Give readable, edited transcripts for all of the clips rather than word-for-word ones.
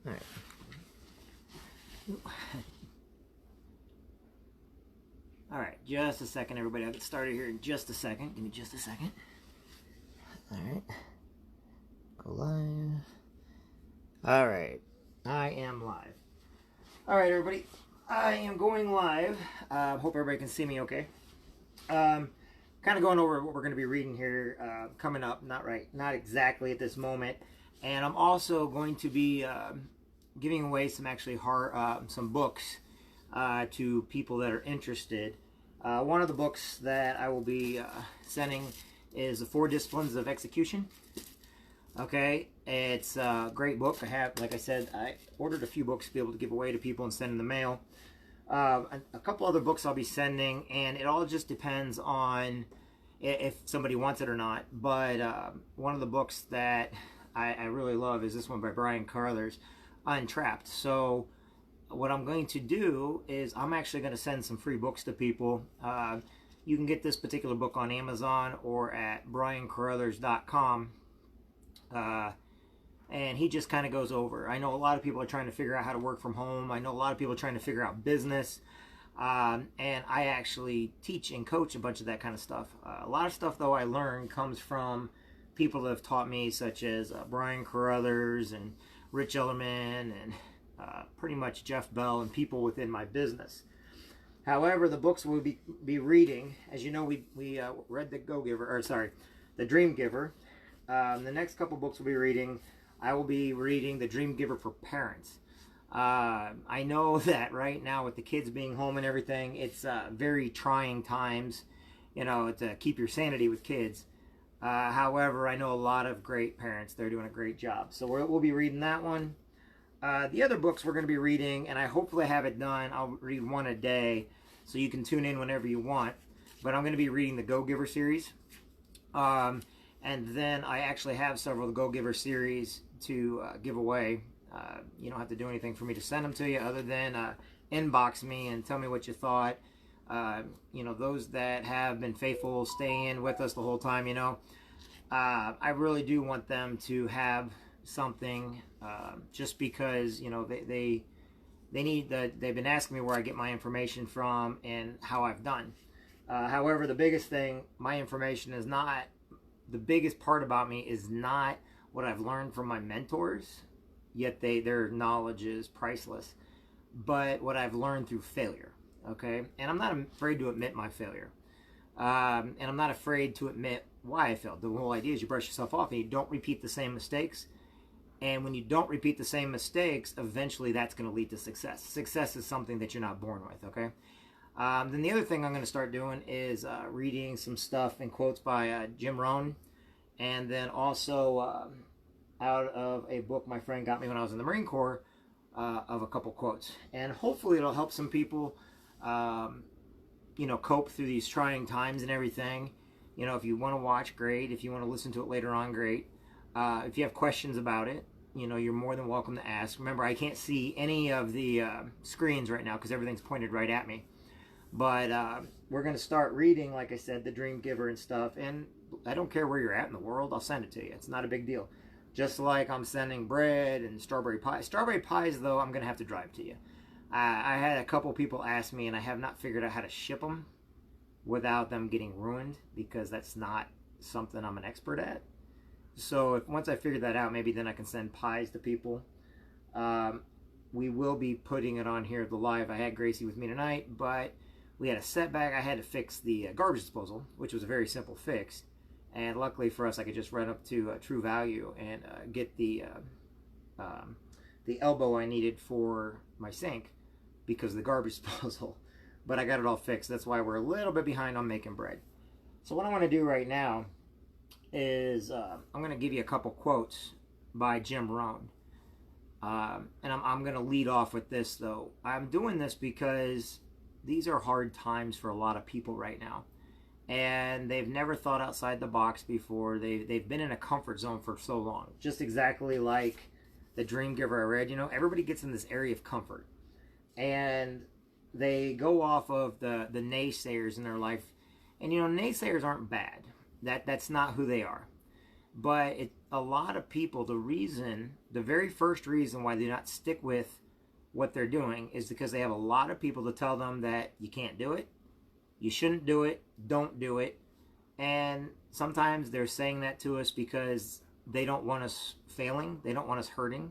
All right. All right, just a second, everybody. I'll get started here in just a second. Give me just a second. All right. Go live. All right. I am live. All right, everybody. I am going live. Hope everybody can see me okay. Kind of going over what we're going to be reading here coming up. Not exactly at this moment. And I'm also going to be giving away some some books to people that are interested. One of the books that I will be sending is The 4 Disciplines of Execution. Okay, it's a great book. Like I said, I ordered a few books to be able to give away to people and send in the mail. A couple other books I'll be sending, and it all just depends on if somebody wants it or not. But one of the books that I really love is this one by Brian Carruthers, Untrapped. So what I'm going to do is I'm actually going to send some free books to people. You can get this particular book on Amazon or at briancarruthers.com. And he just kind of goes over. I know a lot of people are trying to figure out how to work from home. I know a lot of people are trying to figure out business. And I actually teach and coach a bunch of that kind of stuff. A lot of stuff, though, I learned comes from people that have taught me, such as Brian Carruthers and Rich Ellerman and pretty much Jeff Bell and people within my business. However, the books we'll be reading, as you know, we read The Dream Giver. The next couple books we'll be reading, I will be reading The Dream Giver for Parents. I know that right now with the kids being home and everything, it's very trying times, to keep your sanity with kids. However, I know a lot of great parents. They're doing a great job. So we'll be reading that one. The other books we're going to be reading, and I hopefully have it done, I'll read one a day, so you can tune in whenever you want. But I'm going to be reading the Go-Giver series. And then I actually have several of the Go-Giver series to give away. You don't have to do anything for me to send them to you other than inbox me and tell me what you thought. Those that have been faithful, staying with us the whole time, I really do want them to have something just because, they've been asking me where I get my information from and how I've done. However, the biggest thing, my information is not, the biggest part about me is not what I've learned from my mentors, yet their knowledge is priceless, but what I've learned through failure, okay? And I'm not afraid to admit my failure. And I'm not afraid to admit why I failed. The whole idea is you brush yourself off and you don't repeat the same mistakes. And when you don't repeat the same mistakes, eventually that's going to lead to success. Success is something that you're not born with, okay? Then the other thing I'm going to start doing is reading some stuff and quotes by Jim Rohn. And then also out of a book my friend got me when I was in the Marine Corps of a couple quotes. And hopefully it'll help some people, cope through these trying times and everything. If you want to watch, great. If you want to listen to it later on, great. If you have questions about it, you're more than welcome to ask. Remember, I can't see any of the screens right now because everything's pointed right at me. But we're going to start reading, like I said, The Dream Giver and stuff. And I don't care where you're at in the world. I'll send it to you. It's not a big deal. Just like I'm sending bread and strawberry pie. Strawberry pies, though, I'm going to have to drive to you. I had a couple people ask me, and I have not figured out how to ship them without them getting ruined because that's not something I'm an expert at. So once I figure that out, maybe then I can send pies to people. We will be putting it on here the live. I had Gracie with me tonight, but we had a setback. I had to fix the garbage disposal, which was a very simple fix. And luckily for us, I could just run up to True Value and get the elbow I needed for my sink because of the garbage disposal. But I got it all fixed. That's why we're a little bit behind on making bread. So what I want to do right now is I'm going to give you a couple quotes by Jim Rohn. And I'm going to lead off with this, though. I'm doing this because these are hard times for a lot of people right now. And they've never thought outside the box before. They've been in a comfort zone for so long. Just exactly like The Dream Giver I read. Everybody gets in this area of comfort. And they go off of the naysayers in their life. And, naysayers aren't bad. That's not who they are. But a lot of people, the very first reason why they do not stick with what they're doing is because they have a lot of people to tell them that you can't do it, you shouldn't do it, don't do it. And sometimes they're saying that to us because they don't want us failing, they don't want us hurting.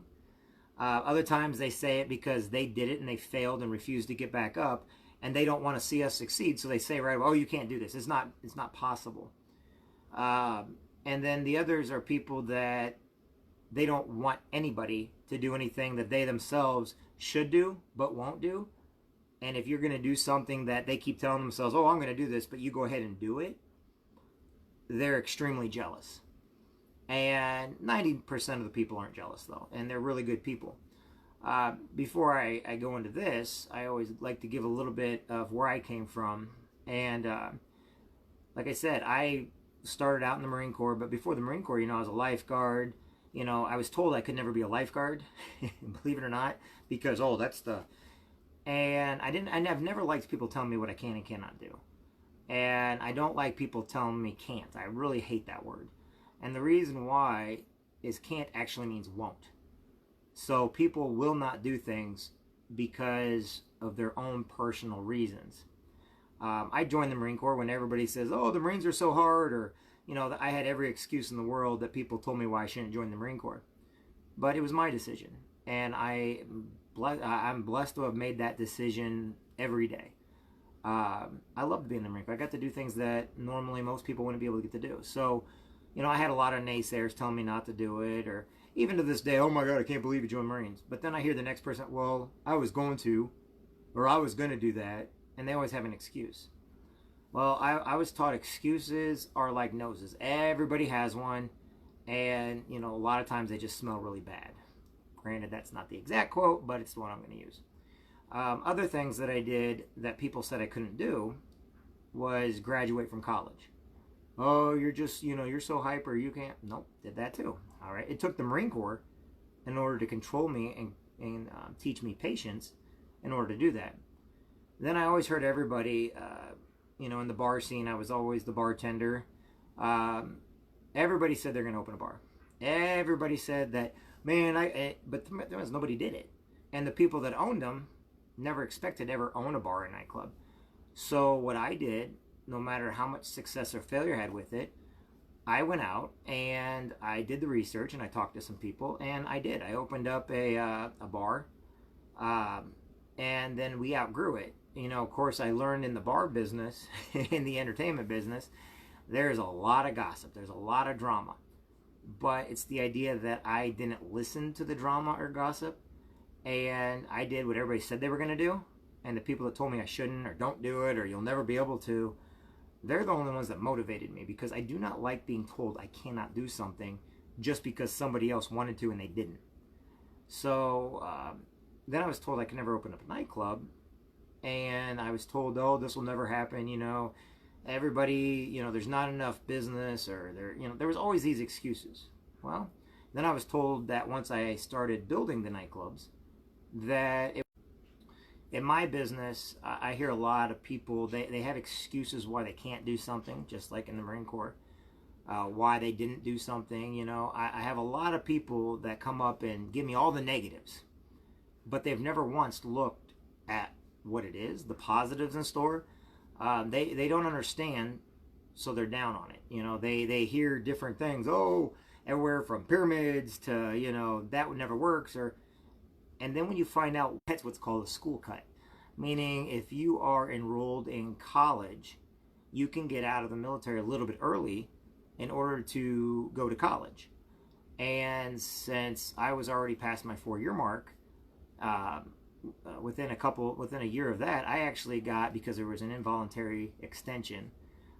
Other times they say it because they did it and they failed and refused to get back up, and they don't want to see us succeed. So they say, right, oh, you can't do this. It's not possible. And then the others are people that they don't want anybody to do anything that they themselves should do but won't do. And if you're going to do something that they keep telling themselves, oh, I'm going to do this, but you go ahead and do it, they're extremely jealous. And 90% of the people aren't jealous, though, and they're really good people. Before I go into this, I always like to give a little bit of where I came from. And like I said, I started out in the Marine Corps, but before the Marine Corps, I was a lifeguard. I was told I could never be a lifeguard, believe it or not, because, oh, that's the... And I've never liked people telling me what I can and cannot do. And I don't like people telling me can't. I really hate that word. And the reason why is can't actually means won't. So people will not do things because of their own personal reasons. I joined the Marine Corps when everybody says, oh, the Marines are so hard, or, I had every excuse in the world that people told me why I shouldn't join the Marine Corps. But it was my decision. And I'm blessed to have made that decision every day. I loved being in the Marine Corps. I got to do things that normally most people wouldn't be able to get to do. So, I had a lot of naysayers telling me not to do it, or even to this day, oh my God, I can't believe you joined Marines. But then I hear the next person, well, I was going to, or I was going to do that, and they always have an excuse. Well, I was taught excuses are like noses. Everybody has one, and, a lot of times they just smell really bad. Granted, that's not the exact quote, but it's the one I'm going to use. Other things that I did that people said I couldn't do was graduate from college. Oh, you're just, you're so hyper, you can't. Nope, did that too. All right. It took the Marine Corps in order to control me and teach me patience in order to do that. Then I always heard everybody, in the bar scene, I was always the bartender. Everybody said they're going to open a bar. Everybody said that, man, but nobody did it. And the people that owned them never expected to ever own a bar or nightclub. So what I did, no matter how much success or failure I had with it, I went out and I did the research and I talked to some people, and I did. I opened up a bar, and then we outgrew it. Of course, I learned in the bar business, in the entertainment business, there's a lot of gossip. There's a lot of drama. But it's the idea that I didn't listen to the drama or gossip, and I did what everybody said they were going to do. And the people that told me I shouldn't, or don't do it, or you'll never be able to, they're the only ones that motivated me, because I do not like being told I cannot do something just because somebody else wanted to and they didn't. So then I was told I could never open up a nightclub, and I was told, oh, this will never happen, everybody, there's not enough business, or there was always these excuses. Well, then I was told that once I started building the nightclubs, that in my business, I hear a lot of people, they have excuses why they can't do something, just like in the Marine Corps, why they didn't do something. I have a lot of people that come up and give me all the negatives, but they've never once looked at what it is, the positives in store. They don't understand, so they're down on it. They hear different things, oh, everywhere from pyramids to, that would never works, and then when you find out, that's what's called a school cut. Meaning, if you are enrolled in college, you can get out of the military a little bit early in order to go to college. And since I was already past my 4-year mark, within a year of that, I actually got, because there was an involuntary extension,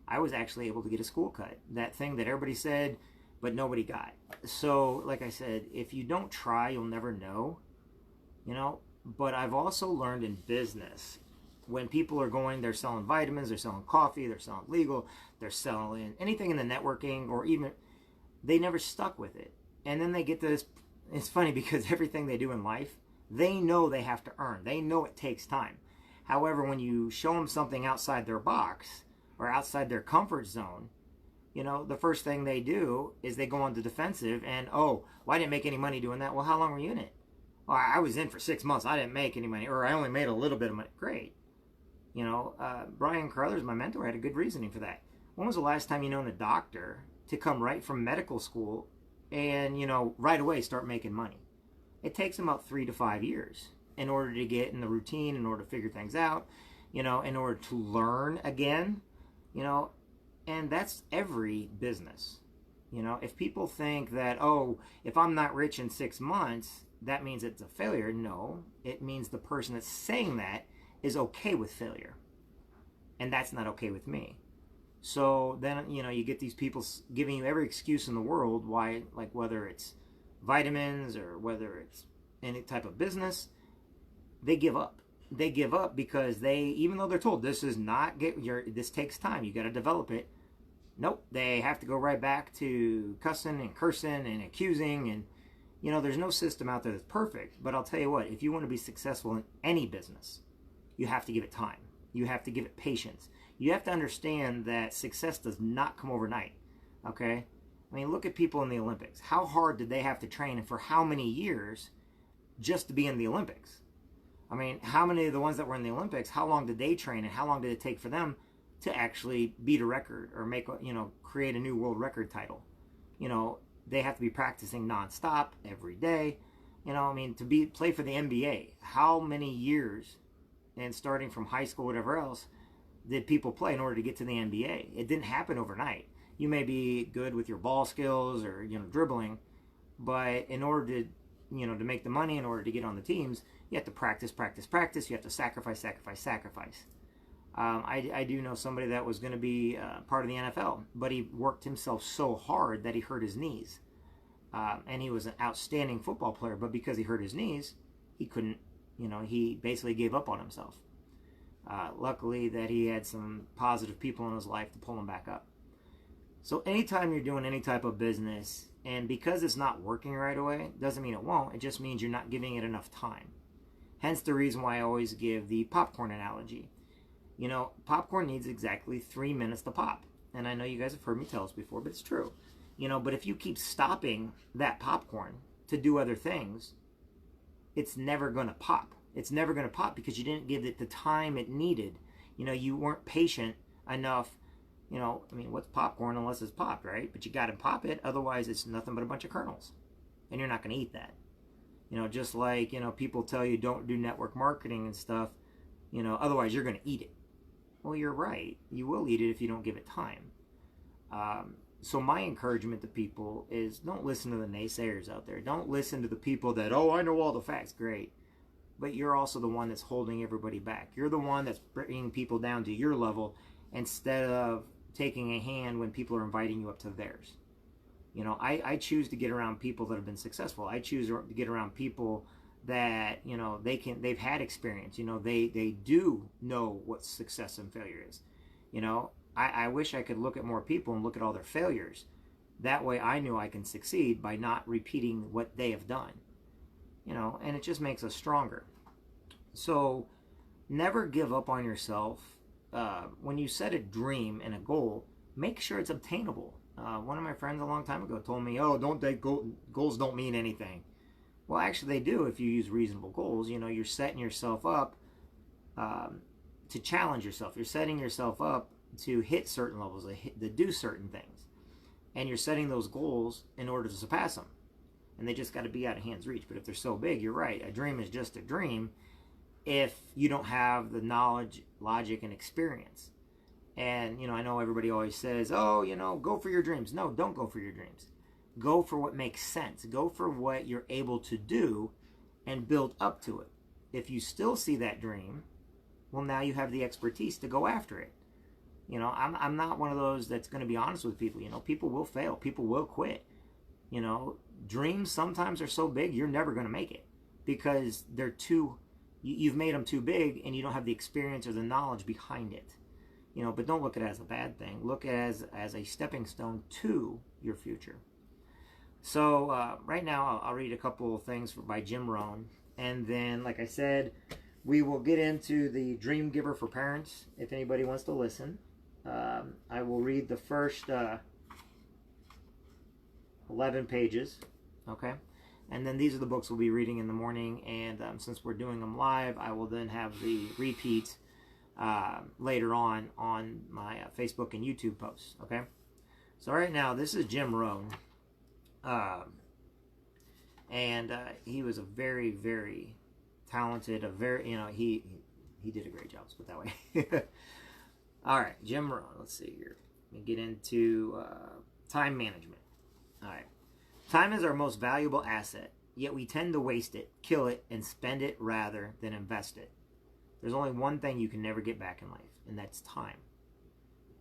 I was actually able to get a school cut. That thing that everybody said, but nobody got. So, like I said, if you don't try, you'll never know. But I've also learned in business, when people are going, they're selling vitamins, they're selling coffee, they're selling legal, they're selling anything in the networking, or even, they never stuck with it. And then they get this, it's funny because everything they do in life, they know they have to earn. They know it takes time. However, when you show them something outside their box or outside their comfort zone, the first thing they do is they go on the defensive and, oh, well, I didn't make any money doing that. Well, how long were you in it? Well, I was in for 6 months. I didn't make any money, or I only made a little bit of money. Great. Brian Carruthers, my mentor, had a good reasoning for that. When was the last time you known a doctor to come right from medical school and, right away start making money? It takes them about 3 to 5 years in order to get in the routine, in order to figure things out, in order to learn again, and that's every business. If people think that, oh, if I'm not rich in 6 months, that means it's a failure. No, it means the person that's saying that is okay with failure. And that's not okay with me. So then, you get these people giving you every excuse in the world why, like whether it's vitamins or whether it's any type of business, they give up. They give up because even though they're told this takes time, you got to develop it. Nope, they have to go right back to cussing and cursing and accusing, and there's no system out there that's perfect. But I'll tell you what, if you want to be successful in any business, you have to give it time. You have to give it patience. You have to understand that success does not come overnight. Okay? I mean, look at people in the Olympics. How hard did they have to train and for how many years just to be in the Olympics? I mean, how many of the ones that were in the Olympics, how long did they train and how long did it take for them to actually beat a record or create a new world record title? They have to be practicing nonstop every day. To play for the NBA, how many years, and starting from high school, whatever else, did people play in order to get to the NBA? It didn't happen overnight. You may be good with your ball skills or dribbling, but in order to to make the money, in order to get on the teams, you have to practice. You have to sacrifice. I do know somebody that was going to be part of the NFL, but he worked himself so hard that he hurt his knees. And he was an outstanding football player, but because he hurt his knees, he couldn't, he basically gave up on himself. Luckily that he had some positive people in his life to pull him back up. So anytime you're doing any type of business, and because it's not working right away, doesn't mean it won't. It just means you're not giving it enough time. Hence the reason why I always give the popcorn analogy. Popcorn needs exactly 3 minutes to pop. And I know you guys have heard me tell this before, but it's true. But if you keep stopping that popcorn to do other things, it's never going to pop. It's never going to pop because you didn't give it the time it needed. You weren't patient enough. What's popcorn unless it's popped, right? But you got to pop it. Otherwise, it's nothing but a bunch of kernels. And you're not going to eat that. Just like, people tell you don't do network marketing and stuff, otherwise you're going to eat it. Well, you're right. You will eat it if you don't give it time. So my encouragement to people is don't listen to the naysayers out there. Don't listen to the people that, oh, I know all the facts. Great. But you're also the one that's holding everybody back. You're the one that's bringing people down to your level instead of taking a hand when people are inviting you up to theirs. I choose to get around people that have been successful. I choose to get around people that, they've had experience. They do know what success and failure is. I wish I could look at more people and look at all their failures. That way I knew I can succeed by not repeating what they have done. And it just makes us stronger. So never give up on yourself. When you set a dream and a goal, make sure it's obtainable. One of my friends a long time ago told me, oh, goals don't mean anything. Well, actually they do if you use reasonable goals. You're setting yourself up to challenge yourself. You're setting yourself up to hit certain levels, to do certain things. And you're setting those goals in order to surpass them. And they just got to be out of hand's reach. But if they're so big, you're right. A dream is just a dream if you don't have the knowledge, logic, and experience. And, I know everybody always says, oh, go for your dreams. No, don't go for your dreams. Go for what makes sense. Go for what you're able to do and build up to it. If you still see that dream, well, now you have the expertise to go after it. I'm not one of those that's going to be honest with people. People will fail. People will quit. Dreams sometimes are so big, you're never going to make it because you've made them too big and you don't have the experience or the knowledge behind it. But don't look at it as a bad thing. Look at it as a stepping stone to your future. So right now I'll read a couple of things by Jim Rohn. And then, like I said, we will get into the Dream Giver for Parents if anybody wants to listen. I will read the first 11 pages. Okay. And then these are the books we'll be reading in the morning. And since we're doing them live, I will then have the repeat later on my Facebook and YouTube posts. Okay. So right now, this is Jim Rohn. And he was a very, very talented, he did a great job, let's put it that way. All right, Jim Rohn. Let's see here. Let me get into time management. All right. Time is our most valuable asset, yet we tend to waste it, kill it, and spend it rather than invest it. There's only one thing you can never get back in life, and that's time.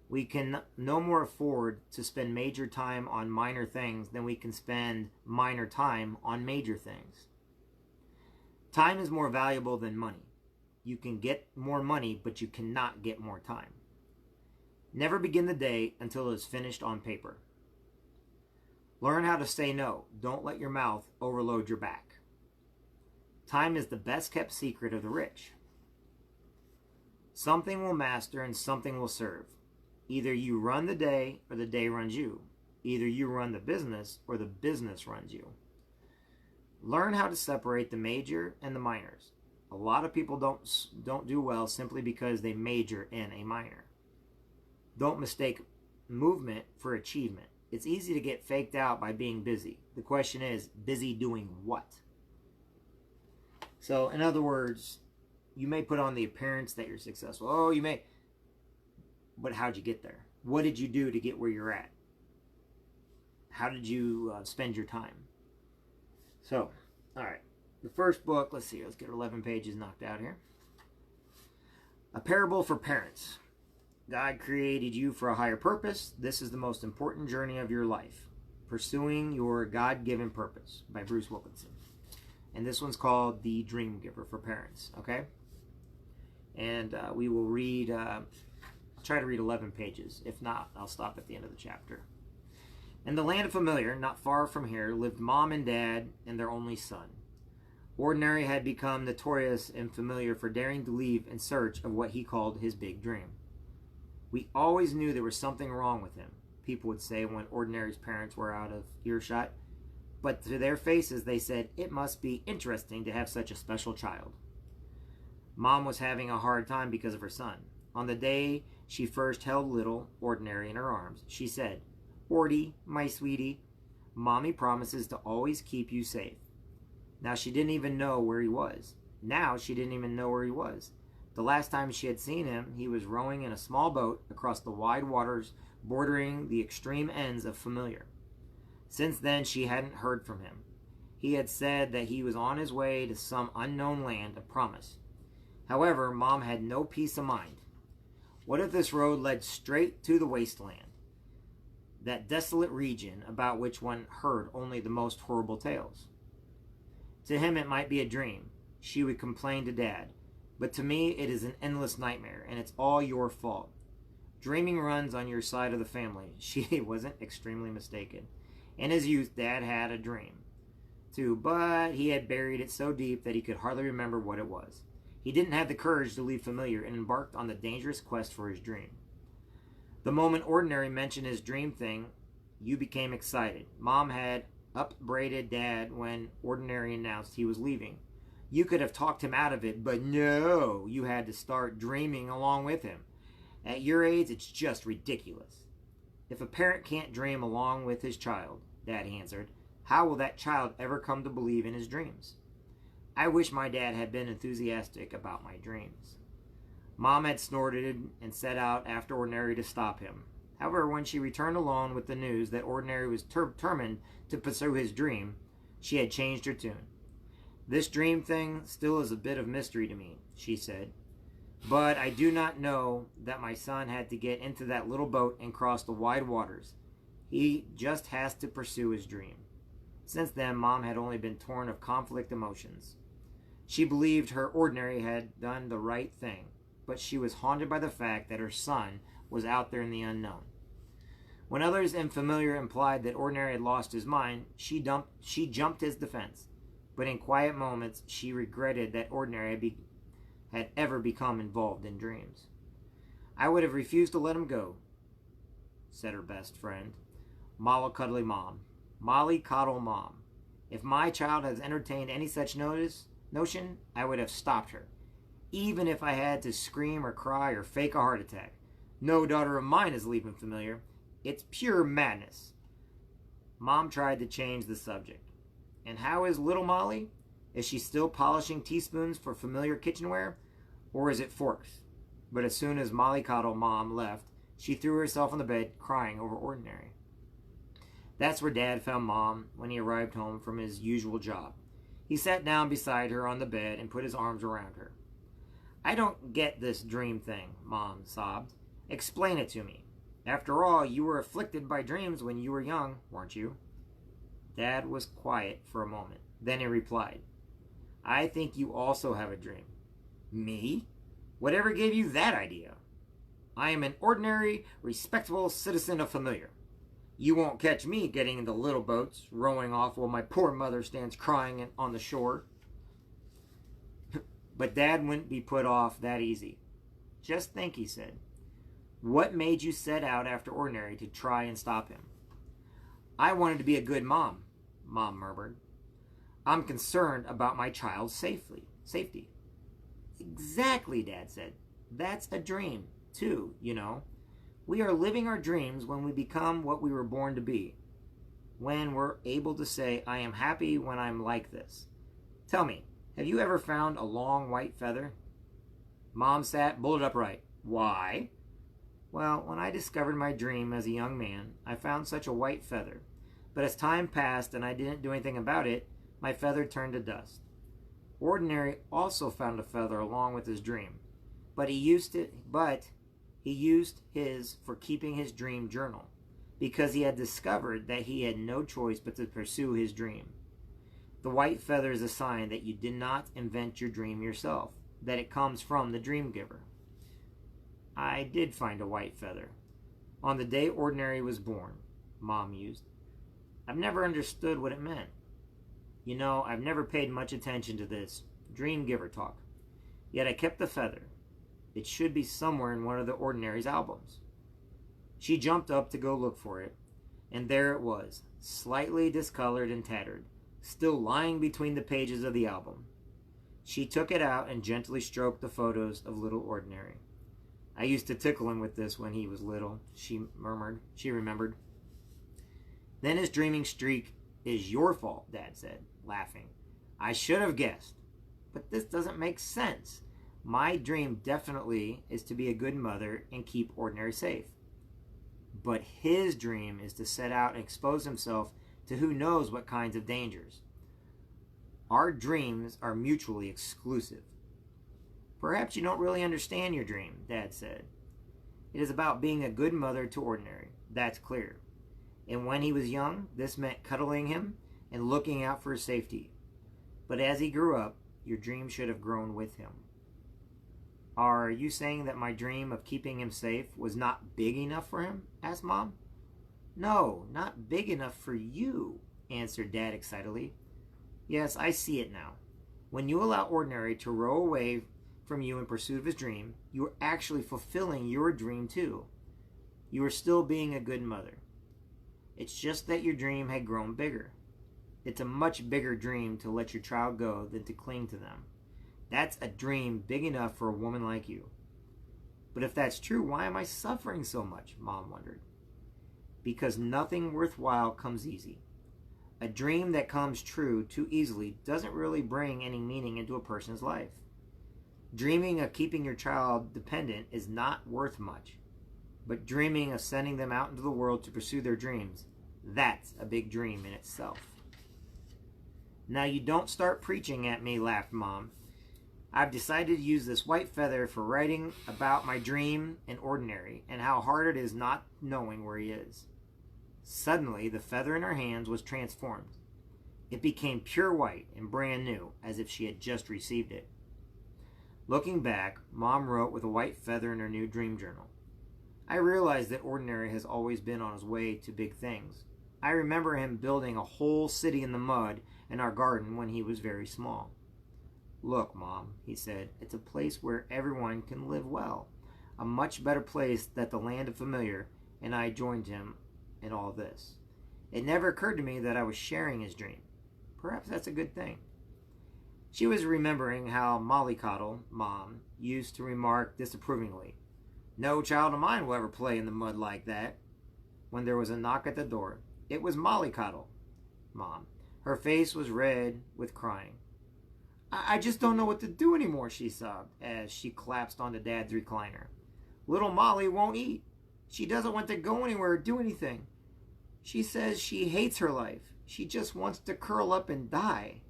We can no more afford to spend major time on minor things than we can spend minor time on major things. Time is more valuable than money. You can get more money, but you cannot get more time. Never begin the day until it is finished on paper. Learn how to say no. Don't let your mouth overload your back. Time is the best kept secret of the rich. Something will master and something will serve. Either you run the day or the day runs you. Either you run the business or the business runs you. Learn how to separate the major and the minors. A lot of people don't do well simply because they major in a minor. Don't mistake movement for achievement. It's easy to get faked out by being busy. The question is, busy doing what? So, in other words, you may put on the appearance that you're successful. Oh, you may. But how'd you get there? What did you do to get where you're at? How did you spend your time? So, all right. The first book, let's see. Let's get 11 pages knocked out here. A Parable for Parents. God created you for a higher purpose. This is the most important journey of your life. Pursuing your God-given purpose by Bruce Wilkinson. And this one's called The Dream Giver for Parents. Okay? And we will read, try to read 11 pages. If not, I'll stop at the end of the chapter. In the land of Familiar, not far from here, lived Mom and Dad and their only son. Ordinary had become notorious and Familiar for daring to leave in search of what he called his big dream. We always knew there was something wrong with him, people would say when Ordinary's parents were out of earshot. But to their faces they said, it must be interesting to have such a special child. Mom was having a hard time because of her son. On the day she first held little Ordinary in her arms, she said, Ordie, my sweetie, Mommy promises to always keep you safe. Now she didn't even know where he was. The last time she had seen him, he was rowing in a small boat across the wide waters bordering the extreme ends of Familiar. Since then, she hadn't heard from him. He had said that he was on his way to some unknown land of promise. However, Mom had no peace of mind. What if this road led straight to the wasteland? That desolate region about which one heard only the most horrible tales. To him, it might be a dream. She would complain to Dad. But to me, it is an endless nightmare, and it's all your fault. Dreaming runs on your side of the family. She wasn't extremely mistaken. In his youth, Dad had a dream, too, but he had buried it so deep that he could hardly remember what it was. He didn't have the courage to leave Familiar and embarked on the dangerous quest for his dream. The moment Ordinary mentioned his dream thing, you became excited. Mom had upbraided Dad when Ordinary announced he was leaving. You could have talked him out of it, but no, you had to start dreaming along with him. At your age, it's just ridiculous. If a parent can't dream along with his child, Dad answered, how will that child ever come to believe in his dreams? I wish my dad had been enthusiastic about my dreams. Mom had snorted and set out after Ordinary to stop him. However, when she returned alone with the news that Ordinary was determined to pursue his dream, she had changed her tune. This dream thing still is a bit of mystery to me, she said. But I do not know that my son had to get into that little boat and cross the wide waters. He just has to pursue his dream. Since then, Mom had only been torn of conflict emotions. She believed her Ordinary had done the right thing, but she was haunted by the fact that her son was out there in the unknown. When others in Familiar implied that Ordinary had lost his mind, she jumped his defense. But in quiet moments, she regretted that Ordinary had ever become involved in dreams. I would have refused to let him go, said her best friend, mollycuddly Mom. Molly coddle mom. If my child has entertained any such notion, I would have stopped her, even if I had to scream or cry or fake a heart attack. No daughter of mine is leaving familiar. It's pure madness. Mom tried to change the subject. And how is little Molly? Is she still polishing teaspoons for familiar kitchenware? Or is it forks? But as soon as Mollycoddle Mom left, she threw herself on the bed, crying over Ordinary. That's where Dad found Mom when he arrived home from his usual job. He sat down beside her on the bed and put his arms around her. I don't get this dream thing, Mom sobbed. Explain it to me. After all, you were afflicted by dreams when you were young, weren't you? Dad was quiet for a moment. Then he replied, I think you also have a dream. Me? Whatever gave you that idea? I am an ordinary, respectable citizen of Familiar. You won't catch me getting into little boats, rowing off while my poor mother stands crying on the shore. But Dad wouldn't be put off that easy. Just think, he said. What made you set out after Ordinary to try and stop him? I wanted to be a good mom, Mom murmured. I'm concerned about my child's safety. Exactly, Dad said. That's a dream, too, you know. We are living our dreams when we become what we were born to be. When we're able to say, I am happy when I'm like this. Tell me, have you ever found a long white feather? Mom sat bolt upright. Why? Well, when I discovered my dream as a young man, I found such a white feather. But as time passed and I didn't do anything about it, my feather turned to dust. Ordinary also found a feather along with his dream, but he used his for keeping his dream journal, because he had discovered that he had no choice but to pursue his dream. The white feather is a sign that you did not invent your dream yourself, that it comes from the dream giver. I did find a white feather. On the day Ordinary was born, Mom mused. I've never understood what it meant. You know, I've never paid much attention to this dream giver talk. Yet I kept the feather. It should be somewhere in one of the Ordinary's albums. She jumped up to go look for it, and there it was, slightly discolored and tattered, still lying between the pages of the album. She took it out and gently stroked the photos of little Ordinary. I used to tickle him with this when he was little, she murmured. She remembered. Then his dreaming streak is your fault, Dad said, laughing. I should have guessed. But this doesn't make sense. My dream definitely is to be a good mother and keep Ordinary safe. But his dream is to set out and expose himself to who knows what kinds of dangers. Our dreams are mutually exclusive. Perhaps you don't really understand your dream, Dad said. It is about being a good mother to Ordinary. That's clear. And when he was young, this meant cuddling him and looking out for his safety. But as he grew up, your dream should have grown with him. Are you saying that my dream of keeping him safe was not big enough for him? Asked Mom. No, not big enough for you, answered Dad excitedly. Yes, I see it now. When you allow Ordinary to row away from you in pursuit of his dream, you are actually fulfilling your dream too. You are still being a good mother. It's just that your dream had grown bigger. It's a much bigger dream to let your child go than to cling to them. That's a dream big enough for a woman like you. But if that's true, why am I suffering so much? Mom wondered. Because nothing worthwhile comes easy. A dream that comes true too easily doesn't really bring any meaning into a person's life. Dreaming of keeping your child dependent is not worth much. But dreaming of sending them out into the world to pursue their dreams, that's a big dream in itself. Now you don't start preaching at me, laughed Mom. I've decided to use this white feather for writing about my dream and Ordinary and how hard it is not knowing where he is. Suddenly, the feather in her hands was transformed. It became pure white and brand new, as if she had just received it. Looking back, Mom wrote with a white feather in her new dream journal. I realized that Ordinary has always been on his way to big things. I remember him building a whole city in the mud in our garden when he was very small. Look, Mom, he said, it's a place where everyone can live well. A much better place than the land of Familiar, and I joined him in all this. It never occurred to me that I was sharing his dream. Perhaps that's a good thing. She was remembering how Mollycoddle, Mom, used to remark disapprovingly, "No child of mine will ever play in the mud like that," when there was a knock at the door. It was Mollycoddle, Mom. Her face was red with crying. I just don't know what to do anymore," she sobbed as she collapsed onto Dad's recliner. "Little Molly won't eat. She doesn't want to go anywhere or do anything. She says she hates her life. She just wants to curl up and die."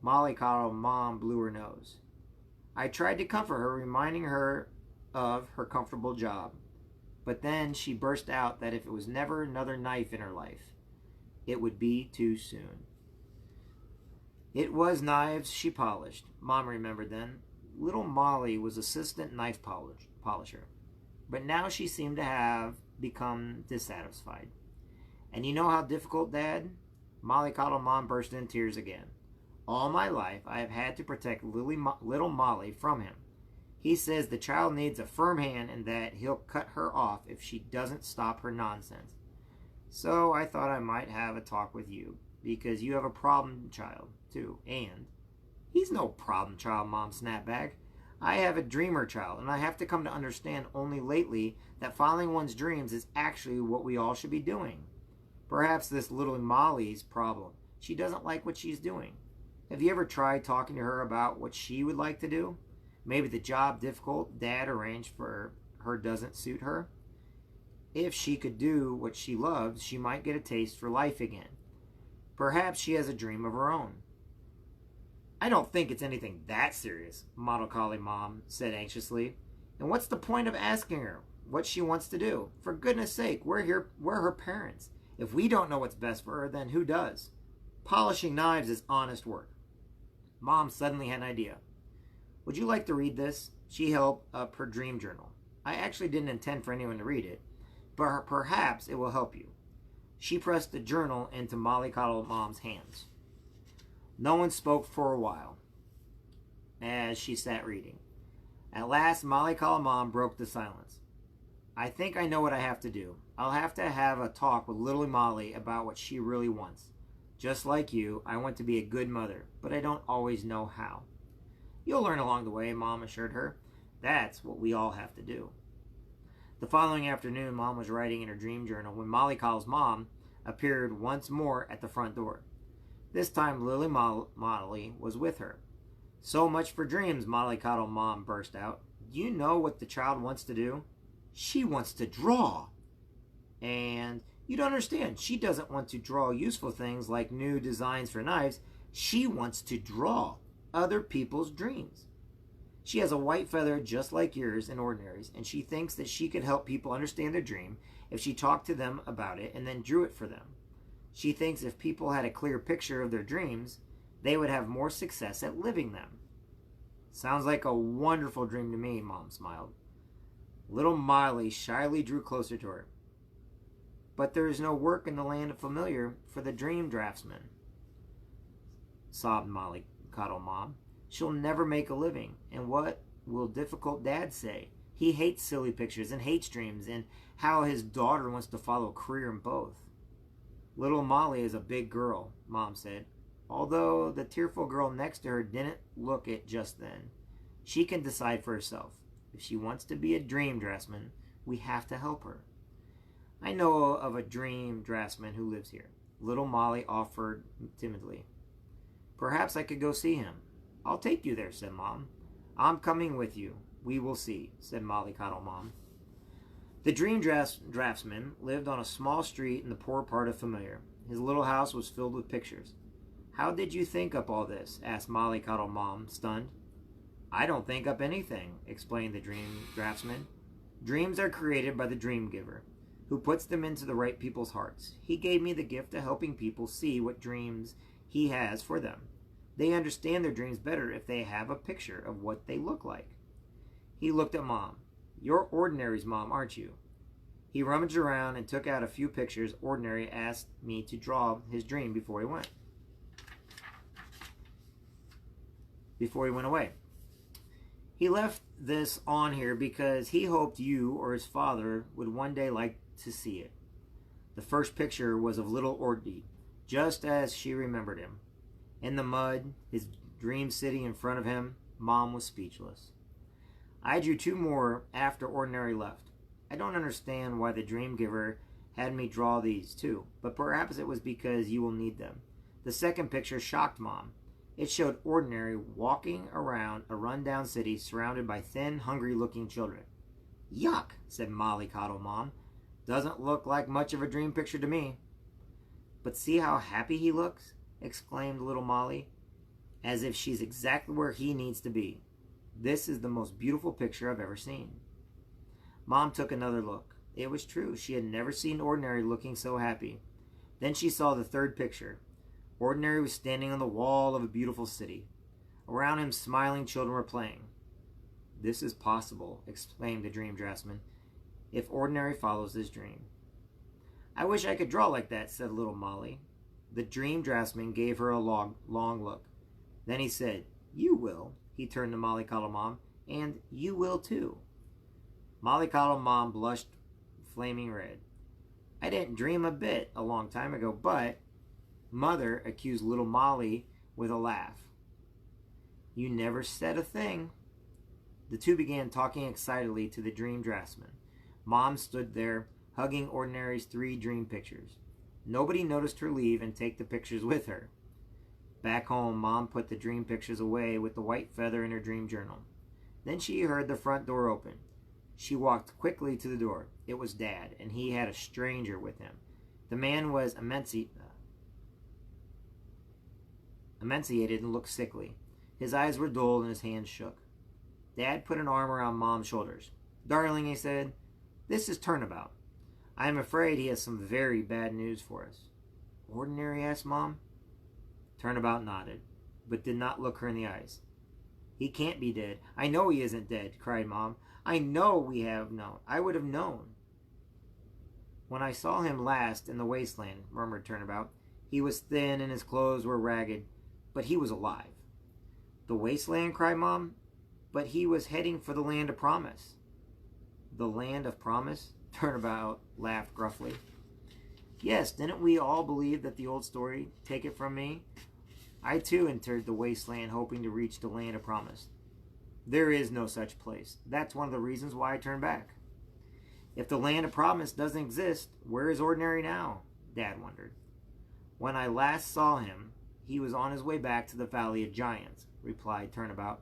Mollycoddle Mom blew her nose. I tried to comfort her, reminding her of her comfortable job. But then she burst out that if it was never another knife in her life, it would be too soon. It was knives she polished, Mom remembered then. Little Molly was assistant knife polisher. But now she seemed to have become dissatisfied. "And you know how difficult, Dad?" Mollycoddle Mom burst into tears again. "All my life I have had to protect little Molly from him. He says the child needs a firm hand and that he'll cut her off if she doesn't stop her nonsense. So I thought I might have a talk with you, because you have a problem child, too, and..." "He's no problem child," Mom snapped back. "I have a dreamer child, and I have to come to understand only lately that following one's dreams is actually what we all should be doing. Perhaps this little Molly's problem. She doesn't like what she's doing. Have you ever tried talking to her about what she would like to do? Maybe the job difficult Dad arranged for her doesn't suit her. If she could do what she loves, she might get a taste for life again. Perhaps she has a dream of her own." "I don't think it's anything that serious," Model Collie Mom said anxiously. "And what's the point of asking her what she wants to do? For goodness sake, we're her parents. If we don't know what's best for her, then who does? Polishing knives is honest work." Mom suddenly had an idea. "Would you like to read this?" She held up her dream journal. "I actually didn't intend for anyone to read it, but perhaps it will help you." She pressed the journal into Mollycoddle Mom's hands. No one spoke for a while as she sat reading. At last, Mollycoddle Mom broke the silence. "I think I know what I have to do. I'll have a talk with little Molly about what she really wants. Just like you, I want to be a good mother, but I don't always know how." "You'll learn along the way," Mom assured her. "That's what we all have to do." The following afternoon, Mom was writing in her dream journal when Mollycoddle's mom appeared once more at the front door. This time, Lily Molly was with her. "So much for dreams," Mollycoddle Mom burst out. "Do you know what the child wants to do? She wants to draw. And you don't understand. She doesn't want to draw useful things like new designs for knives. She wants to draw other people's dreams. She has a white feather just like yours in Ordinaries, and she thinks that she could help people understand their dream if she talked to them about it and then drew it for them. She thinks if people had a clear picture of their dreams, they would have more success at living them." "Sounds like a wonderful dream to me," Mom smiled. Little Molly shyly drew closer to her. "But there is no work in the land of familiar for the dream draftsman," sobbed Mollycoddle Mom. "She'll never make a living, and what will difficult Dad say? He hates silly pictures and hates dreams, and how his daughter wants to follow a career in both." "Little Molly is a big girl," Mom said, although the tearful girl next to her didn't look it just then. "She can decide for herself. If she wants to be a dream draftsman, we have to help her." "I know of a dream draftsman who lives here," little Molly offered timidly. "Perhaps I could go see him." "I'll take you there," said Mom. "I'm coming with you. We will see," said Mollycoddle Mom. The dream draftsman lived on a small street in the poor part of Familiar. His little house was filled with pictures. "How did you think up all this?" asked Mollycoddle Mom, stunned. "I don't think up anything," explained the dream draftsman. "Dreams are created by the dream giver, who puts them into the right people's hearts. He gave me the gift of helping people see what dreams he has for them. They understand their dreams better if they have a picture of what they look like." He looked at Mom. "You're Ordinary's mom, aren't you?" He rummaged around and took out a few pictures. Ordinary asked me to draw his dream before he went away. He left this on here because he hoped you or his father would one day like to see it. The first picture was of little Ordie, just as she remembered him. In the mud, his dream city in front of him, Mom was speechless. I drew two more after Ordinary left. I don't understand why the dream giver had me draw these too, but perhaps it was because you will need them. The second picture shocked Mom. It showed Ordinary walking around a rundown city surrounded by thin, hungry-looking children. Yuck, said Mollycoddle Mom. Doesn't look like much of a dream picture to me. But see how happy he looks, exclaimed little Molly, as if she's exactly where he needs to be. This is the most beautiful picture I've ever seen. Mom took another look. It was true. She had never seen Ordinary looking so happy. Then she saw the third picture. Ordinary was standing on the wall of a beautiful city. Around him, smiling children were playing. This is possible, exclaimed the dream draftsman, if Ordinary follows his dream. I wish I could draw like that, said little Molly. The dream draftsman gave her a long look. Then he said, You will. He turned to Mollycoddle Mom, and you will too. Mollycoddle Mom blushed flaming red. I didn't dream a bit a long time ago, but... Mother accused little Molly with a laugh. You never said a thing. The two began talking excitedly to the dream draftsman. Mom stood there, hugging Ordinary's 3 dream pictures. Nobody noticed her leave and take the pictures with her. Back home, Mom put the dream pictures away with the white feather in her dream journal. Then she heard the front door open. She walked quickly to the door. It was Dad, and he had a stranger with him. The man was emaciated and looked sickly. His eyes were dull and his hands shook. Dad put an arm around Mom's shoulders. Darling, he said, this is Turnabout. I am afraid he has some very bad news for us. Ordinary? Asked Mom. Turnabout nodded, but did not look her in the eyes. He can't be dead. I know he isn't dead, cried Mom. I know we have known. I would have known. When I saw him last in the wasteland, murmured Turnabout, he was thin and his clothes were ragged, but he was alive. The wasteland, cried Mom, but he was heading for the land of promise. The land of promise? Turnabout laughed gruffly. Yes, didn't we all believe that the old story? Take it from me. I too entered the wasteland hoping to reach the land of promise. There is no such place. That's one of the reasons why I turned back. If the land of promise doesn't exist, where is Ordinary now? Dad wondered. When I last saw him, he was on his way back to the Valley of Giants, replied Turnabout.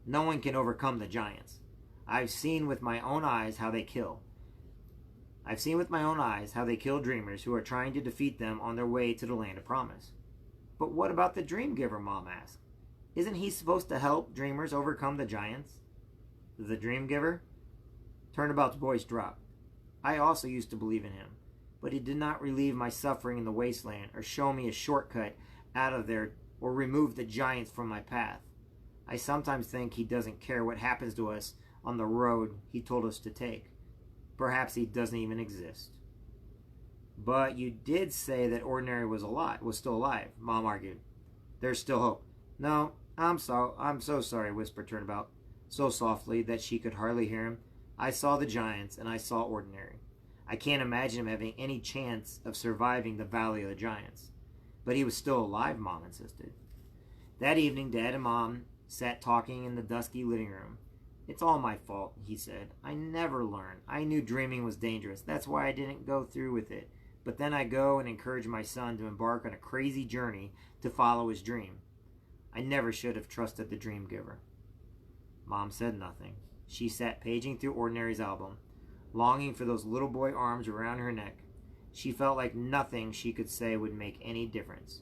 No one can overcome the giants. I've seen with my own eyes how they kill. I've seen with my own eyes how they kill dreamers who are trying to defeat them on their way to the land of promise. But what about the dream giver, Mom asked. Isn't he supposed to help dreamers overcome the giants? The dream giver? Turnabout's voice dropped. I also used to believe in him, but he did not relieve my suffering in the wasteland or show me a shortcut out of there or remove the giants from my path. I sometimes think he doesn't care what happens to us on the road he told us to take. Perhaps he doesn't even exist. But you did say that Ordinary was still alive, Mom argued. There's still hope. No, I'm so sorry, whispered Turnabout, so softly that she could hardly hear him. I saw the giants, and I saw Ordinary. I can't imagine him having any chance of surviving the Valley of the Giants. But he was still alive, Mom insisted. That evening, Dad and Mom sat talking in the dusky living room. It's all my fault, he said. I never learned. I knew dreaming was dangerous. That's why I didn't go through with it. But then I go and encourage my son to embark on a crazy journey to follow his dream. I never should have trusted the dream giver. Mom said nothing. She sat paging through Ordinary's album, longing for those little boy arms around her neck. She felt like nothing she could say would make any difference.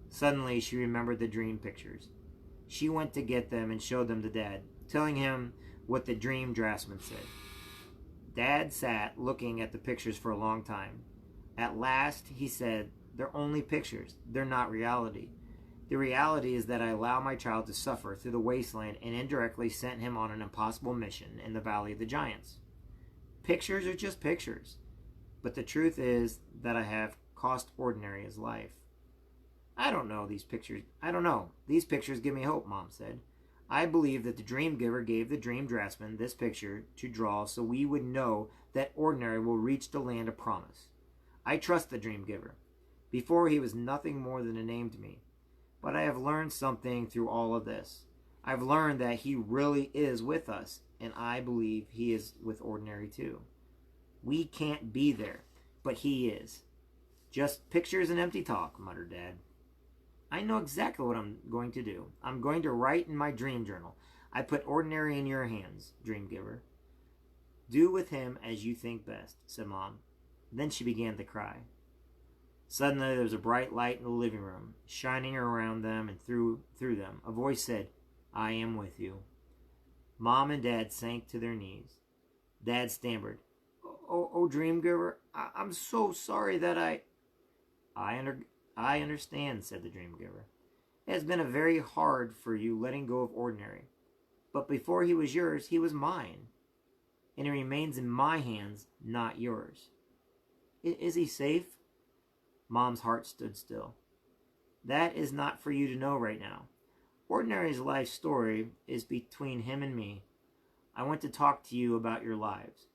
Suddenly, she remembered the dream pictures. She went to get them and showed them to Dad, telling him what the dream draftsman said. Dad sat looking at the pictures for a long time. At last, he said, They're only pictures. They're not reality. The reality is that I allow my child to suffer through the wasteland and indirectly sent him on an impossible mission in the Valley of the Giants. Pictures are just pictures. But the truth is that I have cost Ordinary his life. I don't know. These pictures give me hope, Mom said. I believe that the dream giver gave the dream draftsman this picture to draw so we would know that Ordinary will reach the land of promise. I trust the dream giver. Before, he was nothing more than a name to me. But I have learned something through all of this. I've learned that he really is with us, and I believe he is with Ordinary too. We can't be there, but he is. Just pictures and empty talk, muttered Dad. I know exactly what I'm going to do. I'm going to write in my dream journal. I put Ordinary in your hands, dream giver. Do with him as you think best, said Mom. Then she began to cry. Suddenly there was a bright light in the living room, shining around them and through them. A voice said, I am with you. Mom and Dad sank to their knees. Dad stammered, Oh, dream giver, I'm so sorry that I understand, said the dream giver. It has been very hard for you letting go of Ordinary. But before he was yours, he was mine. And he remains in my hands, not yours. Is he safe? Mom's heart stood still. That is not for you to know right now. Ordinary's life story is between him and me. I want to talk to you about your lives.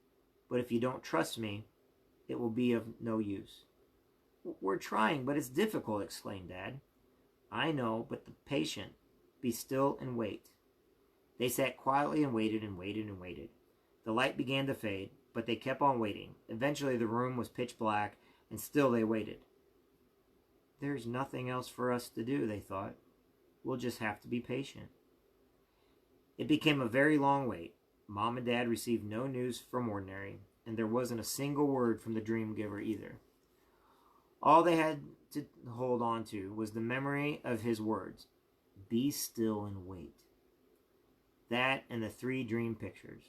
But if you don't trust me, it will be of no use. We're trying, but it's difficult, exclaimed Dad. I know, but be patient. Be still and wait. They sat quietly and waited and waited and waited. The light began to fade, but they kept on waiting. Eventually the room was pitch black, and still they waited. There's nothing else for us to do, they thought. We'll just have to be patient. It became a very long wait. Mom and Dad received no news from Ordinary, and there wasn't a single word from the dream giver either. All they had to hold on to was the memory of his words. Be still and wait. That and the 3 dream pictures.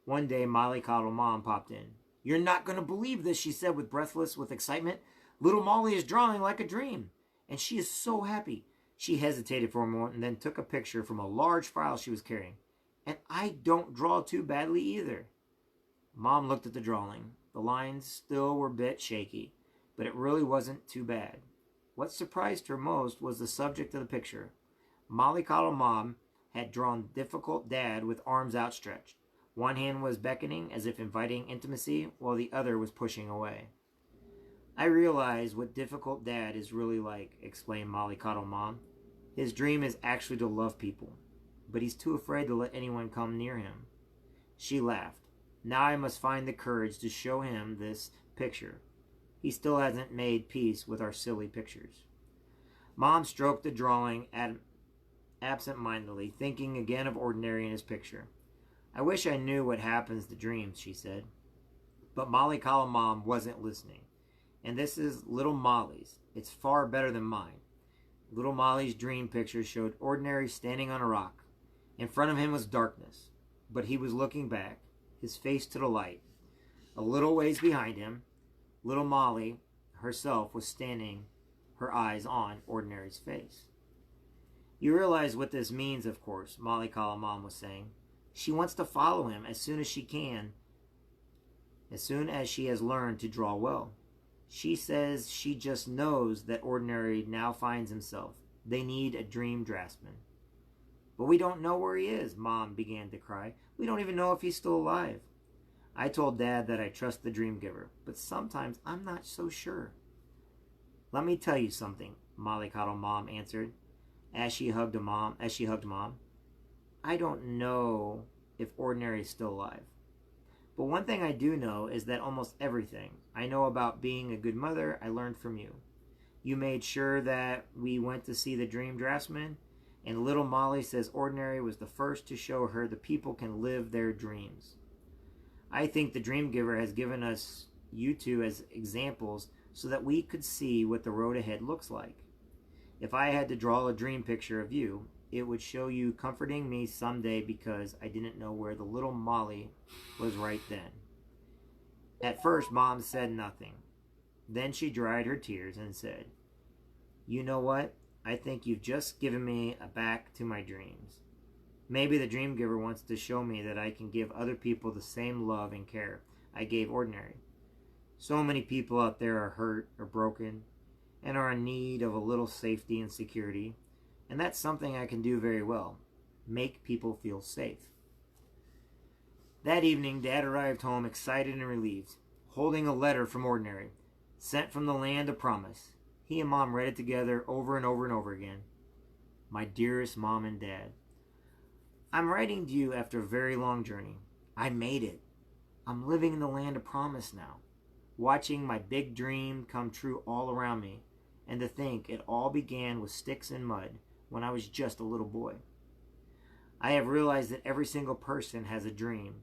One day, Molly Coddle Mom popped in. You're not going to believe this, she said with excitement. Little Molly is drawing like a dream, and she is so happy. She hesitated for a moment and then took a picture from a large file she was carrying. And I don't draw too badly either. Mom looked at the drawing. The lines still were a bit shaky, but it really wasn't too bad. What surprised her most was the subject of the picture. Molly Coddle Mom had drawn difficult Dad with arms outstretched. One hand was beckoning as if inviting intimacy, while the other was pushing away. I realize what difficult Dad is really like, explained Molly Coddle Mom. His dream is actually to love people, but he's too afraid to let anyone come near him. She laughed. Now I must find the courage to show him this picture. He still hasn't made peace with our silly pictures. Mom stroked the drawing absent-mindedly, thinking again of Ordinary in his picture. I wish I knew what happens to dreams, she said. But Molly Coddle Mom wasn't listening. And this is little Molly's. It's far better than mine. Little Molly's dream picture showed Ordinary standing on a rock. In front of him was darkness, but he was looking back, his face to the light. A little ways behind him, little Molly herself was standing, her eyes on Ordinary's face. You realize what this means, of course, Molly Coddle Mom was saying. She wants to follow him as soon as she can, as soon as she has learned to draw well. She says she just knows that Ordinary now finds himself. They need a dream draftsman. But we don't know where he is, Mom began to cry. We don't even know if he's still alive. I told Dad that I trust the dream giver, but sometimes I'm not so sure. Let me tell you something, Molly Coddle Mom answered, as she hugged Mom. I don't know if Ordinary is still alive. But one thing I do know is that almost everything I know about being a good mother, I learned from you. You made sure that we went to see the dream draftsman, and little Molly says Ordinary was the first to show her the people can live their dreams. I think the dream giver has given us you two as examples so that we could see what the road ahead looks like. If I had to draw a dream picture of you, it would show you comforting me someday because I didn't know where the little Molly was right then. At first, Mom said nothing. Then she dried her tears and said, You know what? I think you've just given me a back to my dreams. Maybe the dream giver wants to show me that I can give other people the same love and care I gave Ordinary. So many people out there are hurt or broken and are in need of a little safety and security. And that's something I can do very well. Make people feel safe. That evening, Dad arrived home excited and relieved, holding a letter from Ordinary. Sent from the land of promise. He and Mom read it together over and over and over again. My dearest Mom and Dad, I'm writing to you after a very long journey. I made it. I'm living in the land of promise now, watching my big dream come true all around me, and to think it all began with sticks and mud when I was just a little boy. I have realized that every single person has a dream,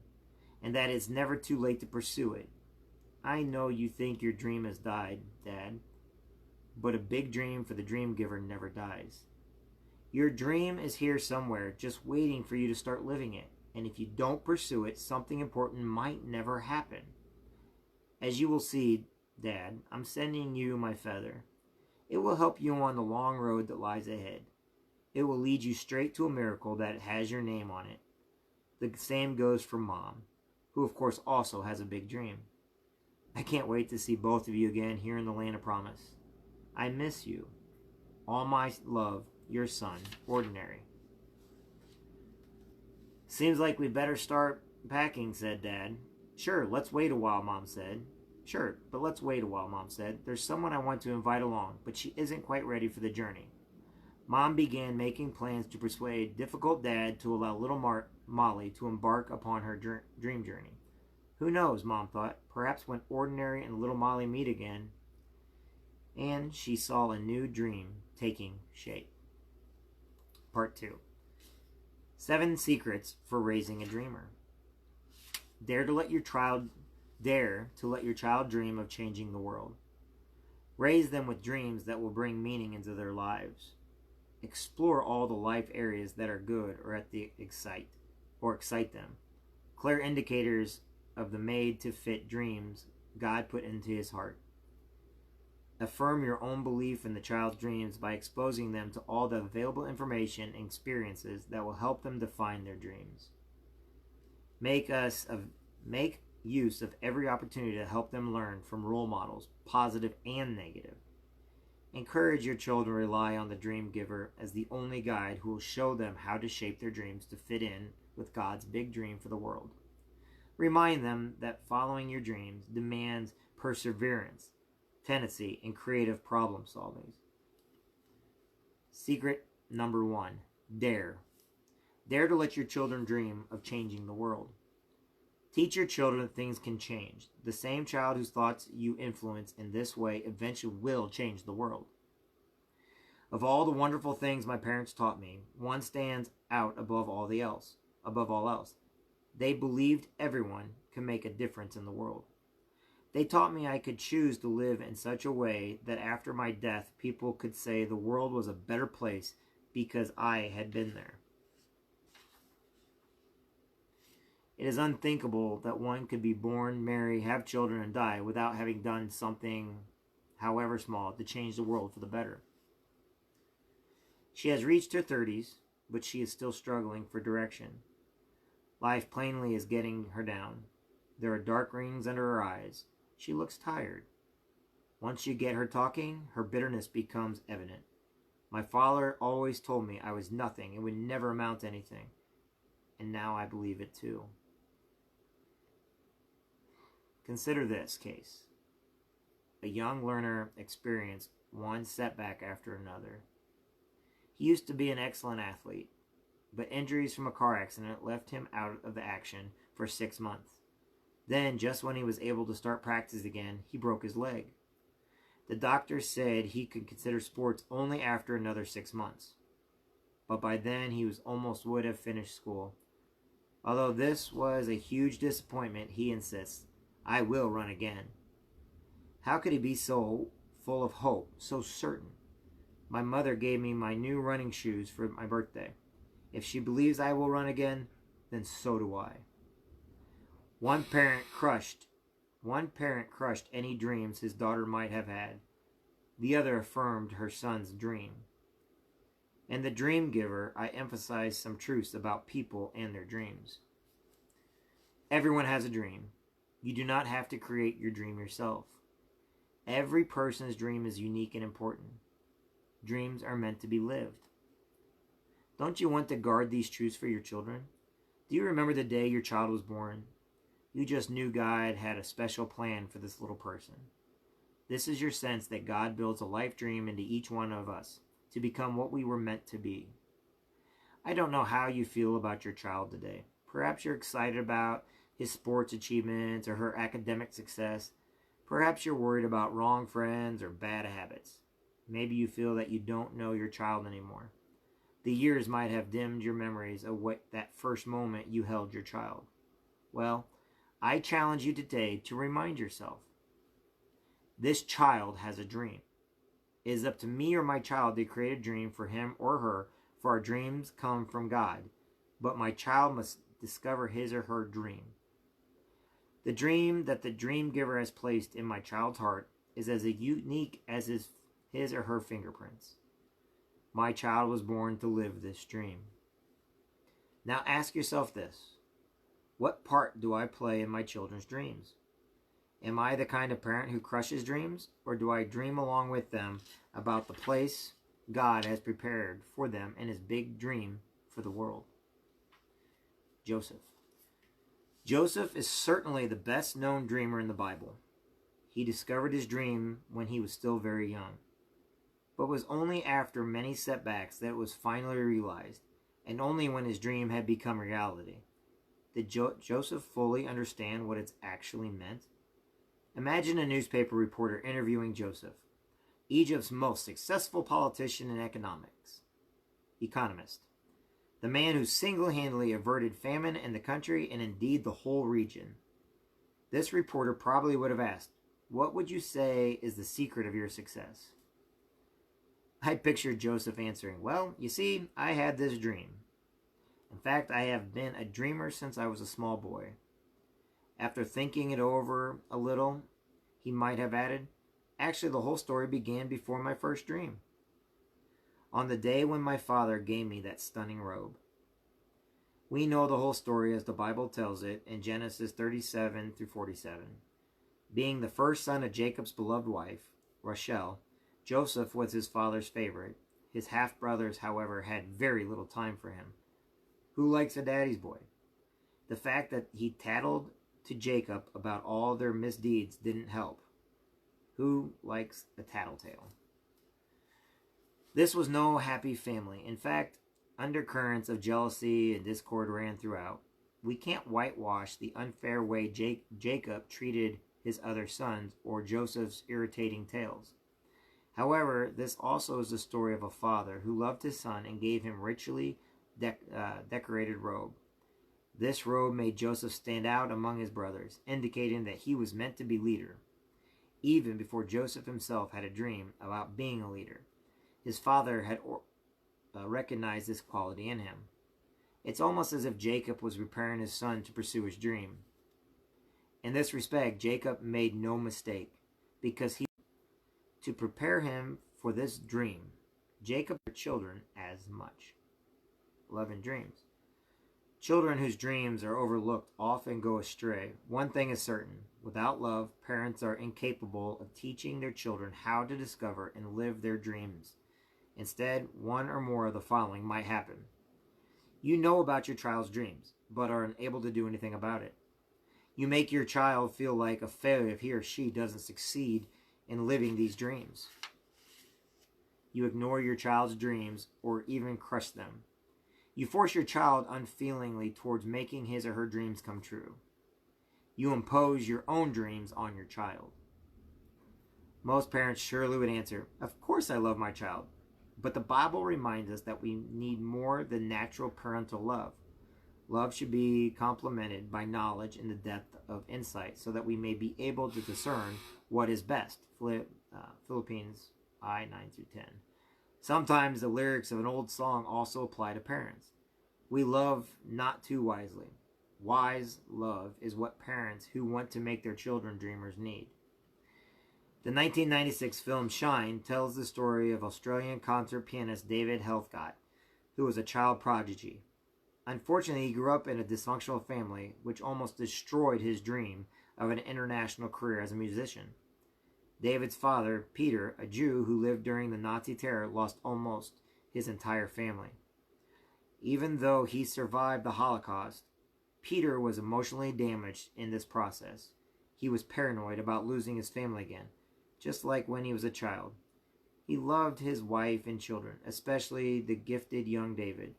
and that it's never too late to pursue it. I know you think your dream has died, Dad, but a big dream for the dream giver never dies. Your dream is here somewhere, just waiting for you to start living it. And if you don't pursue it, something important might never happen. As you will see, Dad, I'm sending you my feather. It will help you on the long road that lies ahead. It will lead you straight to a miracle that has your name on it. The same goes for Mom, who of course also has a big dream. I can't wait to see both of you again here in the land of promise. I miss you. All my love, your son, Ordinary. Seems like we better start packing, said Dad. Sure, let's wait a while, Mom said. Sure, but let's wait a while, Mom said. There's someone I want to invite along, but she isn't quite ready for the journey. Mom began making plans to persuade difficult Dad to allow little Molly to embark upon her dream journey. Who knows, Mom thought, perhaps when Ordinary and little Molly meet again. And she saw a new dream taking shape. Part 2. 7 secrets for raising a dreamer. Dare to let your child dream of changing the world. Raise them with dreams that will bring meaning into their lives. Explore all the life areas that are good or excite them. Clear indicators of the made-to-fit dreams God put into his heart. Affirm your own belief in the child's dreams by exposing them to all the available information and experiences that will help them define their dreams. Make use of every opportunity to help them learn from role models, positive and negative. Encourage your children to rely on the dream giver as the only guide who will show them how to shape their dreams to fit in with God's big dream for the world. Remind them that following your dreams demands perseverance, tenacity, and creative problem solving. Secret number 1. Dare. Dare to let your children dream of changing the world. Teach your children that things can change. The same child whose thoughts you influence in this way eventually will change the world. Of all the wonderful things my parents taught me, one stands out above all else. They believed everyone can make a difference in the world. They taught me I could choose to live in such a way that after my death, people could say the world was a better place because I had been there. It is unthinkable that one could be born, marry, have children, and die without having done something, however small, to change the world for the better. She has reached her 30s, but she is still struggling for direction. Life plainly is getting her down. There are dark rings under her eyes. She looks tired. Once you get her talking, her bitterness becomes evident. My father always told me I was nothing and would never amount to anything. And now I believe it too. Consider this case. A young learner experienced one setback after another. He used to be an excellent athlete, but injuries from a car accident left him out of the action for 6 months. Then, just when he was able to start practice again, he broke his leg. The doctor said he could consider sports only after another 6 months. But by then, he would have finished school. Although this was a huge disappointment, he insists, I will run again. How could he be so full of hope, so certain? My mother gave me my new running shoes for my birthday. If she believes I will run again, then so do I. One parent crushed any dreams his daughter might have had. The other affirmed her son's dream. In the dream giver, I emphasize some truths about people and their dreams. Everyone has a dream. You do not have to create your dream yourself. Every person's dream is unique and important. Dreams are meant to be lived. Don't you want to guard these truths for your children? Do you remember the day your child was born? You just knew God had a special plan for this little person. This is your sense that God builds a life dream into each one of us to become what we were meant to be. I don't know how you feel about your child today. Perhaps you're excited about his sports achievements or her academic success. Perhaps you're worried about wrong friends or bad habits. Maybe you feel that you don't know your child anymore. The years might have dimmed your memories of what that first moment you held your child. Well, I challenge you today to remind yourself, this child has a dream. It is up to me or my child to create a dream for him or her, for our dreams come from God. But my child must discover his or her dream. The dream that the dream giver has placed in my child's heart is as unique as his or her fingerprints. My child was born to live this dream. Now ask yourself this: what part do I play in my children's dreams? Am I the kind of parent who crushes dreams, or do I dream along with them about the place God has prepared for them in his big dream for the world? Joseph. Joseph is certainly the best known dreamer in the Bible. He discovered his dream when he was still very young, but it was only after many setbacks that it was finally realized, and only when his dream had become reality. Did Joseph fully understand what it actually meant? Imagine a newspaper reporter interviewing Joseph, Egypt's most successful politician and economist, the man who single-handedly averted famine in the country and indeed the whole region. This reporter probably would have asked, "What would you say is the secret of your success?" I pictured Joseph answering, "Well, you see, I had this dream. In fact, I have been a dreamer since I was a small boy." After thinking it over a little, he might have added, "Actually, the whole story began before my first dream. On the day when my father gave me that stunning robe." We know the whole story as the Bible tells it in Genesis 37 through 47. Being the first son of Jacob's beloved wife, Rachel, Joseph was his father's favorite. His half-brothers, however, had very little time for him. Who likes a daddy's boy? The fact that he tattled to Jacob about all their misdeeds didn't help. Who likes a tattletale? This was no happy family. In fact, undercurrents of jealousy and discord ran throughout. We can't whitewash the unfair way Jacob treated his other sons or Joseph's irritating tales. However, this also is the story of a father who loved his son and gave him richly decorated robe. This robe made Joseph stand out among his brothers, indicating that he was meant to be leader. Even before Joseph himself had a dream about being a leader, his father had recognized this quality in him. It's almost as if Jacob was preparing his son to pursue his dream. In this respect, Jacob made no mistake, because to prepare him for this dream, Jacob had children as much. 11 dreams. Children whose dreams are overlooked often go astray. One thing is certain: without love, parents are incapable of teaching their children how to discover and live their dreams. Instead, one or more of the following might happen. You know about your child's dreams, but are unable to do anything about it. You make your child feel like a failure if he or she doesn't succeed in living these dreams. You ignore your child's dreams or even crush them. You force your child unfeelingly towards making his or her dreams come true. You impose your own dreams on your child. Most parents surely would answer, "Of course I love my child." But the Bible reminds us that we need more than natural parental love. Love should be complemented by knowledge and the depth of insight so that we may be able to discern what is best. Philippians I 9-10. Sometimes the lyrics of an old song also apply to parents. We love not too wisely. Wise love is what parents who want to make their children dreamers need. The 1996 film Shine tells the story of Australian concert pianist David Heathcote, who was a child prodigy. Unfortunately, he grew up in a dysfunctional family, which almost destroyed his dream of an international career as a musician. David's father, Peter, a Jew who lived during the Nazi terror, lost almost his entire family. Even though he survived the Holocaust, Peter was emotionally damaged in this process. He was paranoid about losing his family again, just like when he was a child. He loved his wife and children, especially the gifted young David.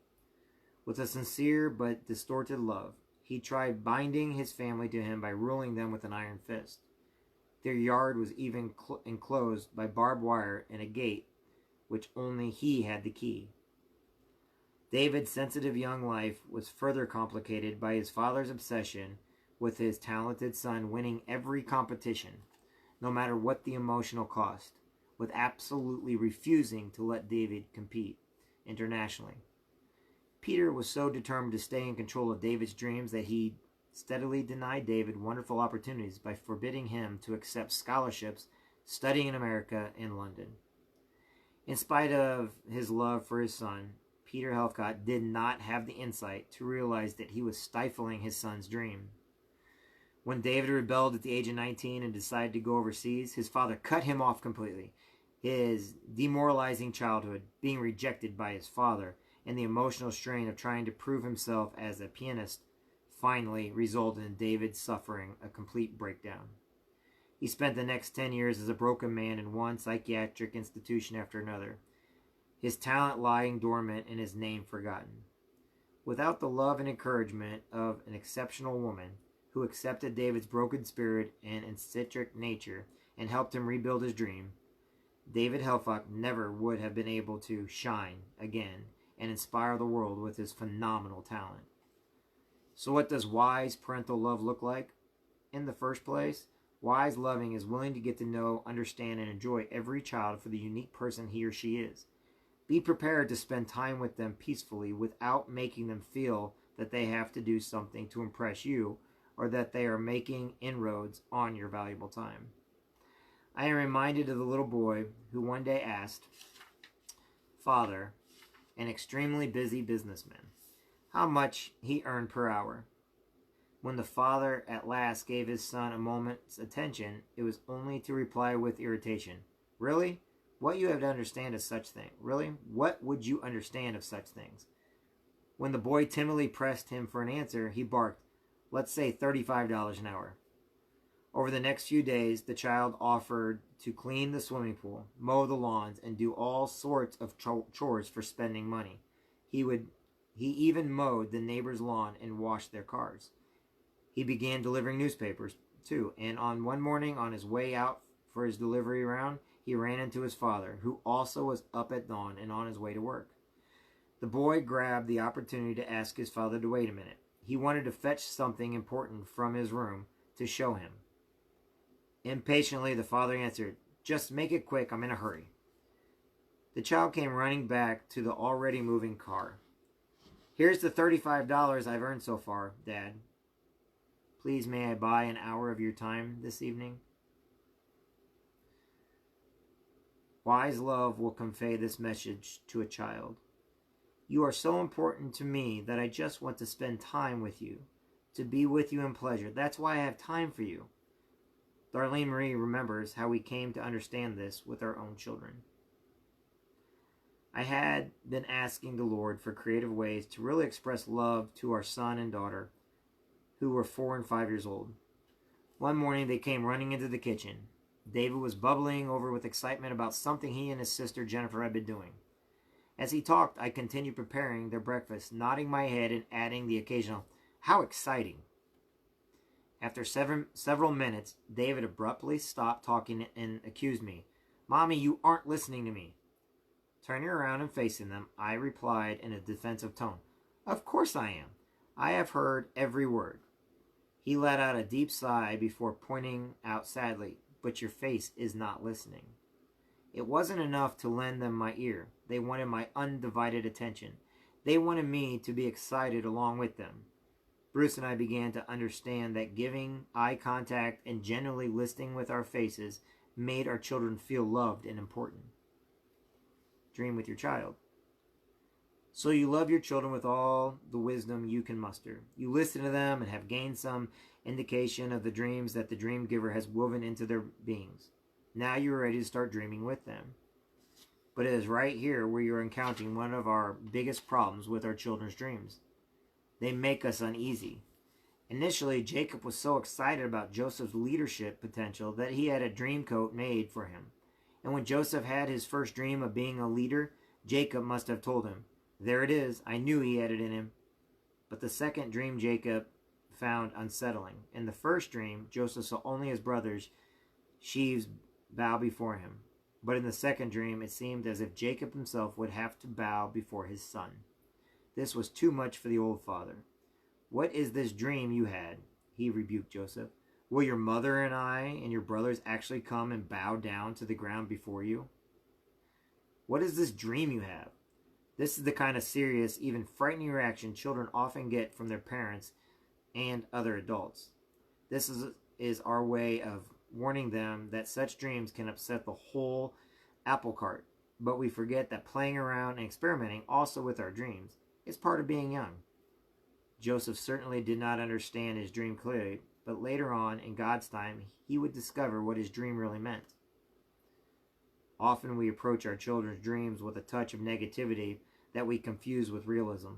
With a sincere but distorted love, he tried binding his family to him by ruling them with an iron fist. Their yard was even enclosed by barbed wire and a gate which only he had the key. David's sensitive young life was further complicated by his father's obsession with his talented son winning every competition, no matter what the emotional cost, with absolutely refusing to let David compete internationally. Peter was so determined to stay in control of David's dreams that he steadily denied David wonderful opportunities by forbidding him to accept scholarships studying in America and London. In spite of his love for his son, Peter Helfgott did not have the insight to realize that he was stifling his son's dream. When David rebelled at the age of 19 and decided to go overseas, his father cut him off completely. His demoralizing childhood, being rejected by his father, and the emotional strain of trying to prove himself as a pianist finally resulted in David suffering a complete breakdown. He spent the next 10 years as a broken man in one psychiatric institution after another, his talent lying dormant and his name forgotten. Without the love and encouragement of an exceptional woman who accepted David's broken spirit and eccentric nature and helped him rebuild his dream, David Helfgott never would have been able to shine again and inspire the world with his phenomenal talent. So what does wise parental love look like? In the first place, wise loving is willing to get to know, understand, and enjoy every child for the unique person he or she is. Be prepared to spend time with them peacefully without making them feel that they have to do something to impress you or that they are making inroads on your valuable time. I am reminded of the little boy who one day asked, Father, an extremely busy businessman, how much he earned per hour. When the father at last gave his son a moment's attention, it was only to reply with irritation, Really? What you have to understand of such things? Really? What would you understand of such things? When the boy timidly pressed him for an answer, he barked, Let's say $35 an hour. Over the next few days, the child offered to clean the swimming pool, mow the lawns, and do all sorts of chores for spending money. He even mowed the neighbor's lawn and washed their cars. He began delivering newspapers, too, and on one morning on his way out for his delivery round, he ran into his father, who also was up at dawn and on his way to work. The boy grabbed the opportunity to ask his father to wait a minute. He wanted to fetch something important from his room to show him. Impatiently, the father answered, Just make it quick, I'm in a hurry. The child came running back to the already moving car. Here's the $35 I've earned so far, Dad. Please may I buy an hour of your time this evening? Wise love will convey this message to a child. You are so important to me that I just want to spend time with you, to be with you in pleasure. That's why I have time for you. Darlene Marie remembers how we came to understand this with our own children. I had been asking the Lord for creative ways to really express love to our son and daughter, who were 4 and 5 years old. One morning they came running into the kitchen. David was bubbling over with excitement about something he and his sister Jennifer had been doing. As he talked, I continued preparing their breakfast, nodding my head and adding the occasional, How exciting! After several minutes, David abruptly stopped talking and accused me. Mommy, you aren't listening to me. Turning around and facing them, I replied in a defensive tone, Of course I am. I have heard every word. He let out a deep sigh before pointing out sadly, But your face is not listening. It wasn't enough to lend them my ear. They wanted my undivided attention. They wanted me to be excited along with them. Bruce and I began to understand that giving eye contact and genuinely listening with our faces made our children feel loved and important. Dream with your child. So you love your children with all the wisdom you can muster. You listen to them and have gained some indication of the dreams that the dream giver has woven into their beings. Now you are ready to start dreaming with them. But it is right here where you're encountering one of our biggest problems with our children's dreams. They make us uneasy. Initially, Jacob was so excited about Joseph's leadership potential that he had a dream coat made for him. And when Joseph had his first dream of being a leader, Jacob must have told him, "There it is, I knew he had it in him." But the second dream Jacob found unsettling. In the first dream, Joseph saw only his brothers, sheaves, bow before him. But in the second dream, it seemed as if Jacob himself would have to bow before his son. This was too much for the old father. "What is this dream you had?" he rebuked Joseph. "Will your mother and I and your brothers actually come and bow down to the ground before you?" "What is this dream you have?" This is the kind of serious, even frightening reaction children often get from their parents and other adults. This is our way of warning them that such dreams can upset the whole apple cart. But we forget that playing around and experimenting also with our dreams is part of being young. Joseph certainly did not understand his dream clearly, but later on, in God's time, he would discover what his dream really meant. Often we approach our children's dreams with a touch of negativity that we confuse with realism.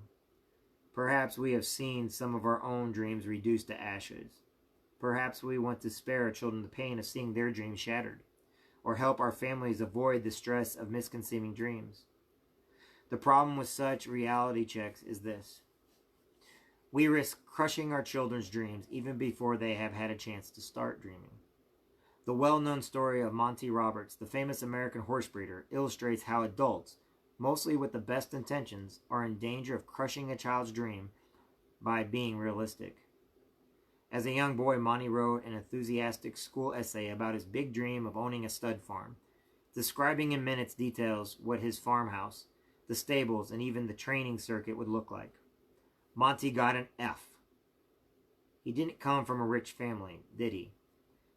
Perhaps we have seen some of our own dreams reduced to ashes. Perhaps we want to spare our children the pain of seeing their dreams shattered, or help our families avoid the stress of misconceiving dreams. The problem with such reality checks is this: we risk crushing our children's dreams even before they have had a chance to start dreaming. The well-known story of Monty Roberts, the famous American horse breeder, illustrates how adults, mostly with the best intentions, are in danger of crushing a child's dream by being realistic. As a young boy, Monty wrote an enthusiastic school essay about his big dream of owning a stud farm, describing in minutes details what his farmhouse, the stables, and even the training circuit would look like. Monty got an F. He didn't come from a rich family, did he?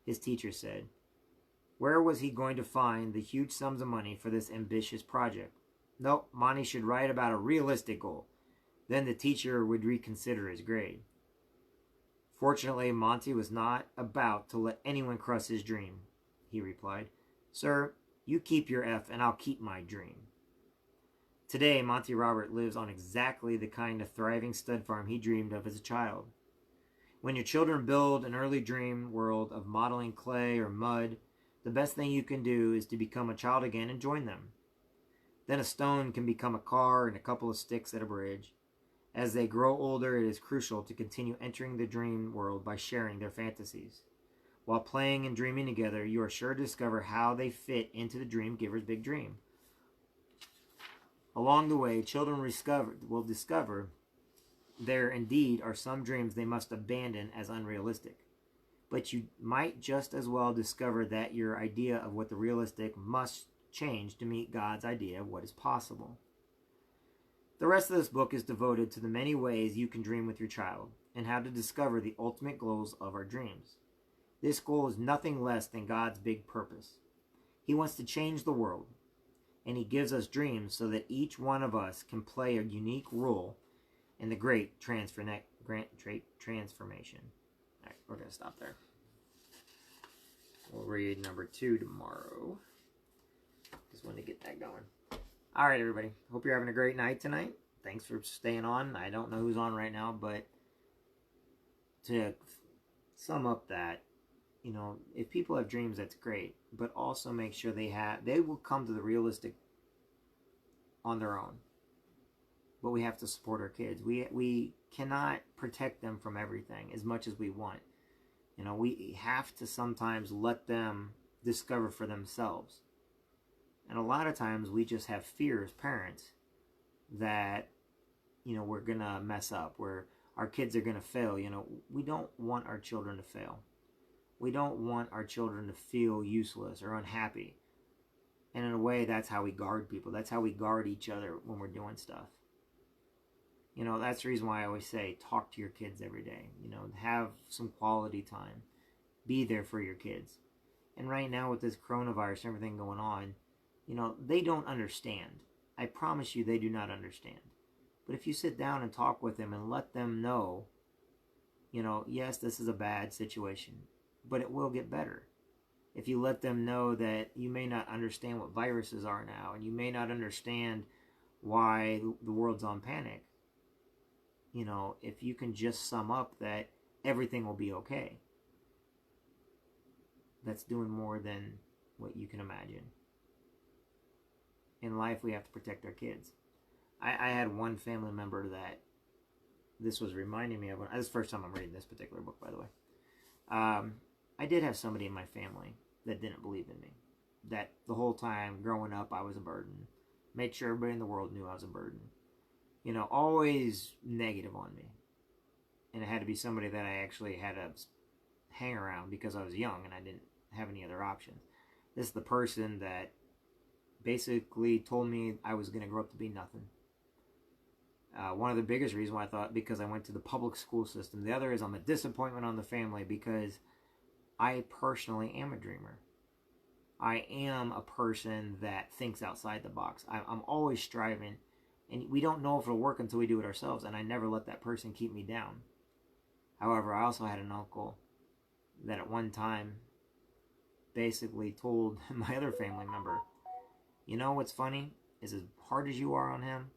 His teacher said. Where was he going to find the huge sums of money for this ambitious project? Nope, Monty should write about a realistic goal. Then the teacher would reconsider his grade. Fortunately, Monty was not about to let anyone crush his dream. He replied, "Sir, you keep your F and I'll keep my dream." Today, Monty Robert lives on exactly the kind of thriving stud farm he dreamed of as a child. When your children build an early dream world of modeling clay or mud, the best thing you can do is to become a child again and join them. Then a stone can become a car and a couple of sticks at a bridge. As they grow older, it is crucial to continue entering the dream world by sharing their fantasies. While playing and dreaming together, you are sure to discover how they fit into the dream giver's big dream. Along the way, children will discover there indeed are some dreams they must abandon as unrealistic. But you might just as well discover that your idea of what the realistic must change to meet God's idea of what is possible. The rest of this book is devoted to the many ways you can dream with your child and how to discover the ultimate goals of our dreams. This goal is nothing less than God's big purpose. He wants to change the world, and He gives us dreams so that each one of us can play a unique role in the great transformation. All right, we're going to stop there. We'll read number 2 tomorrow. Just wanted to get that going. All right, everybody. Hope you're having a great night tonight. Thanks for staying on. I don't know who's on right now, but to sum up that, if people have dreams, that's great. But also make sure they will come to the realistic on their own. But we have to support our kids. We cannot protect them from everything as much as we want. We have to sometimes let them discover for themselves. And a lot of times we just have fear as parents that, we're going to mess up, where our kids are going to fail. We don't want our children to fail. We don't want our children to feel useless or unhappy. And in a way, that's how we guard people. That's how we guard each other when we're doing stuff. That's the reason why I always say, talk to your kids every day. Have some quality time. Be there for your kids. And right now with this coronavirus and everything going on, they don't understand. I promise you they do not understand. But if you sit down and talk with them and let them know, yes, this is a bad situation, but it will get better. If you let them know that you may not understand what viruses are now, and you may not understand why the world's on panic, if you can just sum up that everything will be okay. That's doing more than what you can imagine. In life, we have to protect our kids. I had one family member that this was reminding me of. This is the first time I'm reading this particular book, by the way. I did have somebody in my family that didn't believe in me. That the whole time growing up, I was a burden. Made sure everybody in the world knew I was a burden. You know, always negative on me. And it had to be somebody that I actually had to hang around because I was young and I didn't have any other options. This is the person that basically told me I was going to grow up to be nothing. One of the biggest reasons why I thought, because I went to the public school system. The other is I'm a disappointment on the family because I personally am a dreamer. I am a person that thinks outside the box. I'm always striving, and we don't know if it'll work until we do it ourselves, and I never let that person keep me down. However, I also had an uncle that at one time basically told my other family member, you know what's funny is as hard as you are on him,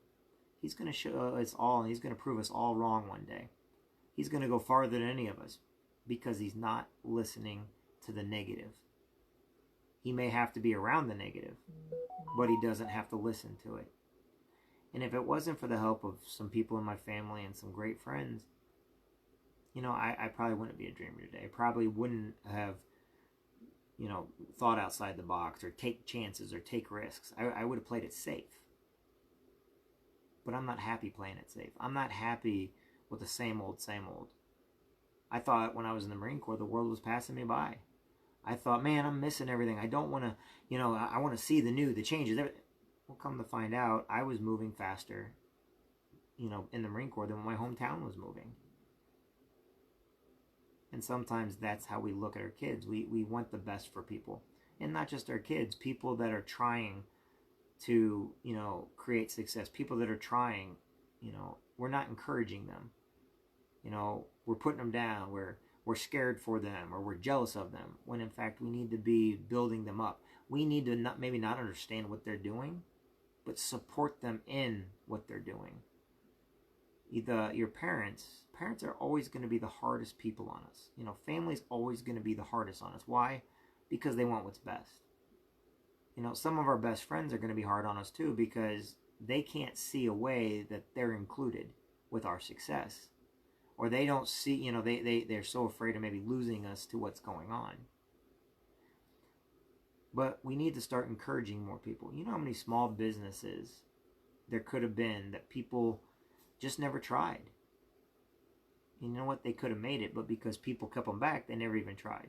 he's going to show us all, and he's going to prove us all wrong one day. He's going to go farther than any of us because he's not listening to the negative. He may have to be around the negative, but he doesn't have to listen to it. And if it wasn't for the help of some people in my family and some great friends, you know, I probably wouldn't be a dreamer today. I probably wouldn't have, you know, thought outside the box or take chances or take risks. I would have played it safe. But I'm not happy playing it safe. I'm not happy with the same old, same old. I thought when I was in the Marine Corps, the world was passing me by. I thought, man, I'm missing everything. I don't want to, you know, I want to see the new, the changes. Well, come to find out, I was moving faster, you know, in the Marine Corps than my hometown was moving. And sometimes that's how we look at our kids. We want the best for people. And not just our kids, people that are trying to, you know, create success. People that are trying, you know, we're not encouraging them. You know, we're putting them down. We're scared for them, or we're jealous of them, when in fact we need to be building them up. We need to maybe not understand what they're doing, but support them in what they're doing. Your parents are always going to be the hardest people on us. You know, family's always going to be the hardest on us. Why? Because they want what's best. You know, some of our best friends are going to be hard on us too because they can't see a way that they're included with our success. Or they don't see, you know, they're so afraid of maybe losing us to what's going on. But we need to start encouraging more people. You know how many small businesses there could have been that people just never tried? You know what? They could have made it, but because people kept them back, they never even tried.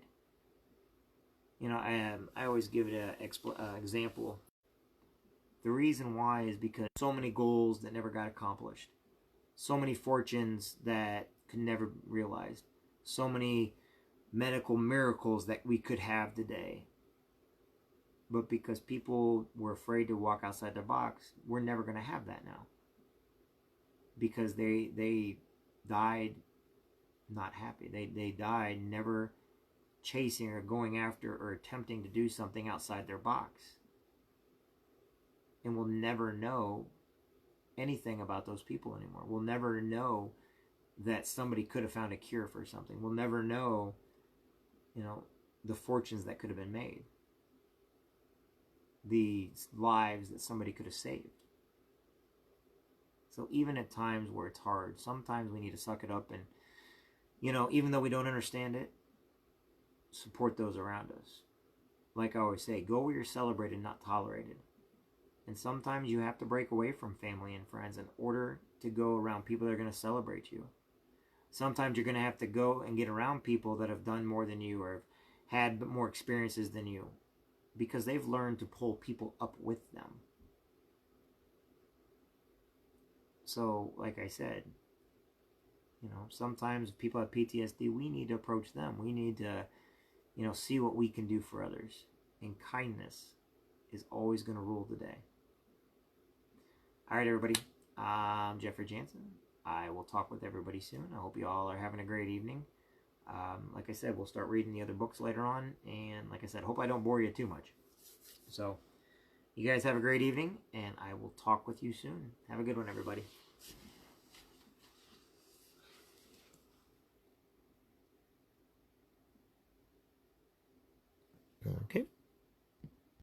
You know, I always give it an example. The reason why is because so many goals that never got accomplished. So many fortunes that could never be realized. So many medical miracles that we could have today. But because people were afraid to walk outside their box, we're never going to have that now. Because they died not happy. They died never chasing or going after or attempting to do something outside their box. And we'll never know anything about those people anymore. We'll never know that somebody could have found a cure for something. We'll never know, you know, the fortunes that could have been made. The lives that somebody could have saved. So even at times where it's hard, sometimes we need to suck it up and, you know, even though we don't understand it, support those around us. Like I always say, go where you're celebrated, not tolerated. And sometimes you have to break away from family and friends in order to go around people that are going to celebrate you. Sometimes you're going to have to go and get around people that have done more than you or have had more experiences than you, because they've learned to pull people up with them. So, like I said, you know, sometimes people have PTSD, we need to approach them. We need to, you know, see what we can do for others. And kindness is always going to rule the day. All right, everybody. I'm Jeffrey Jansen. I will talk with everybody soon. I hope you all are having a great evening. Like I said, we'll start reading the other books later on. And like I said, hope I don't bore you too much. So, you guys have a great evening, and I will talk with you soon. Have a good one, everybody. Okay.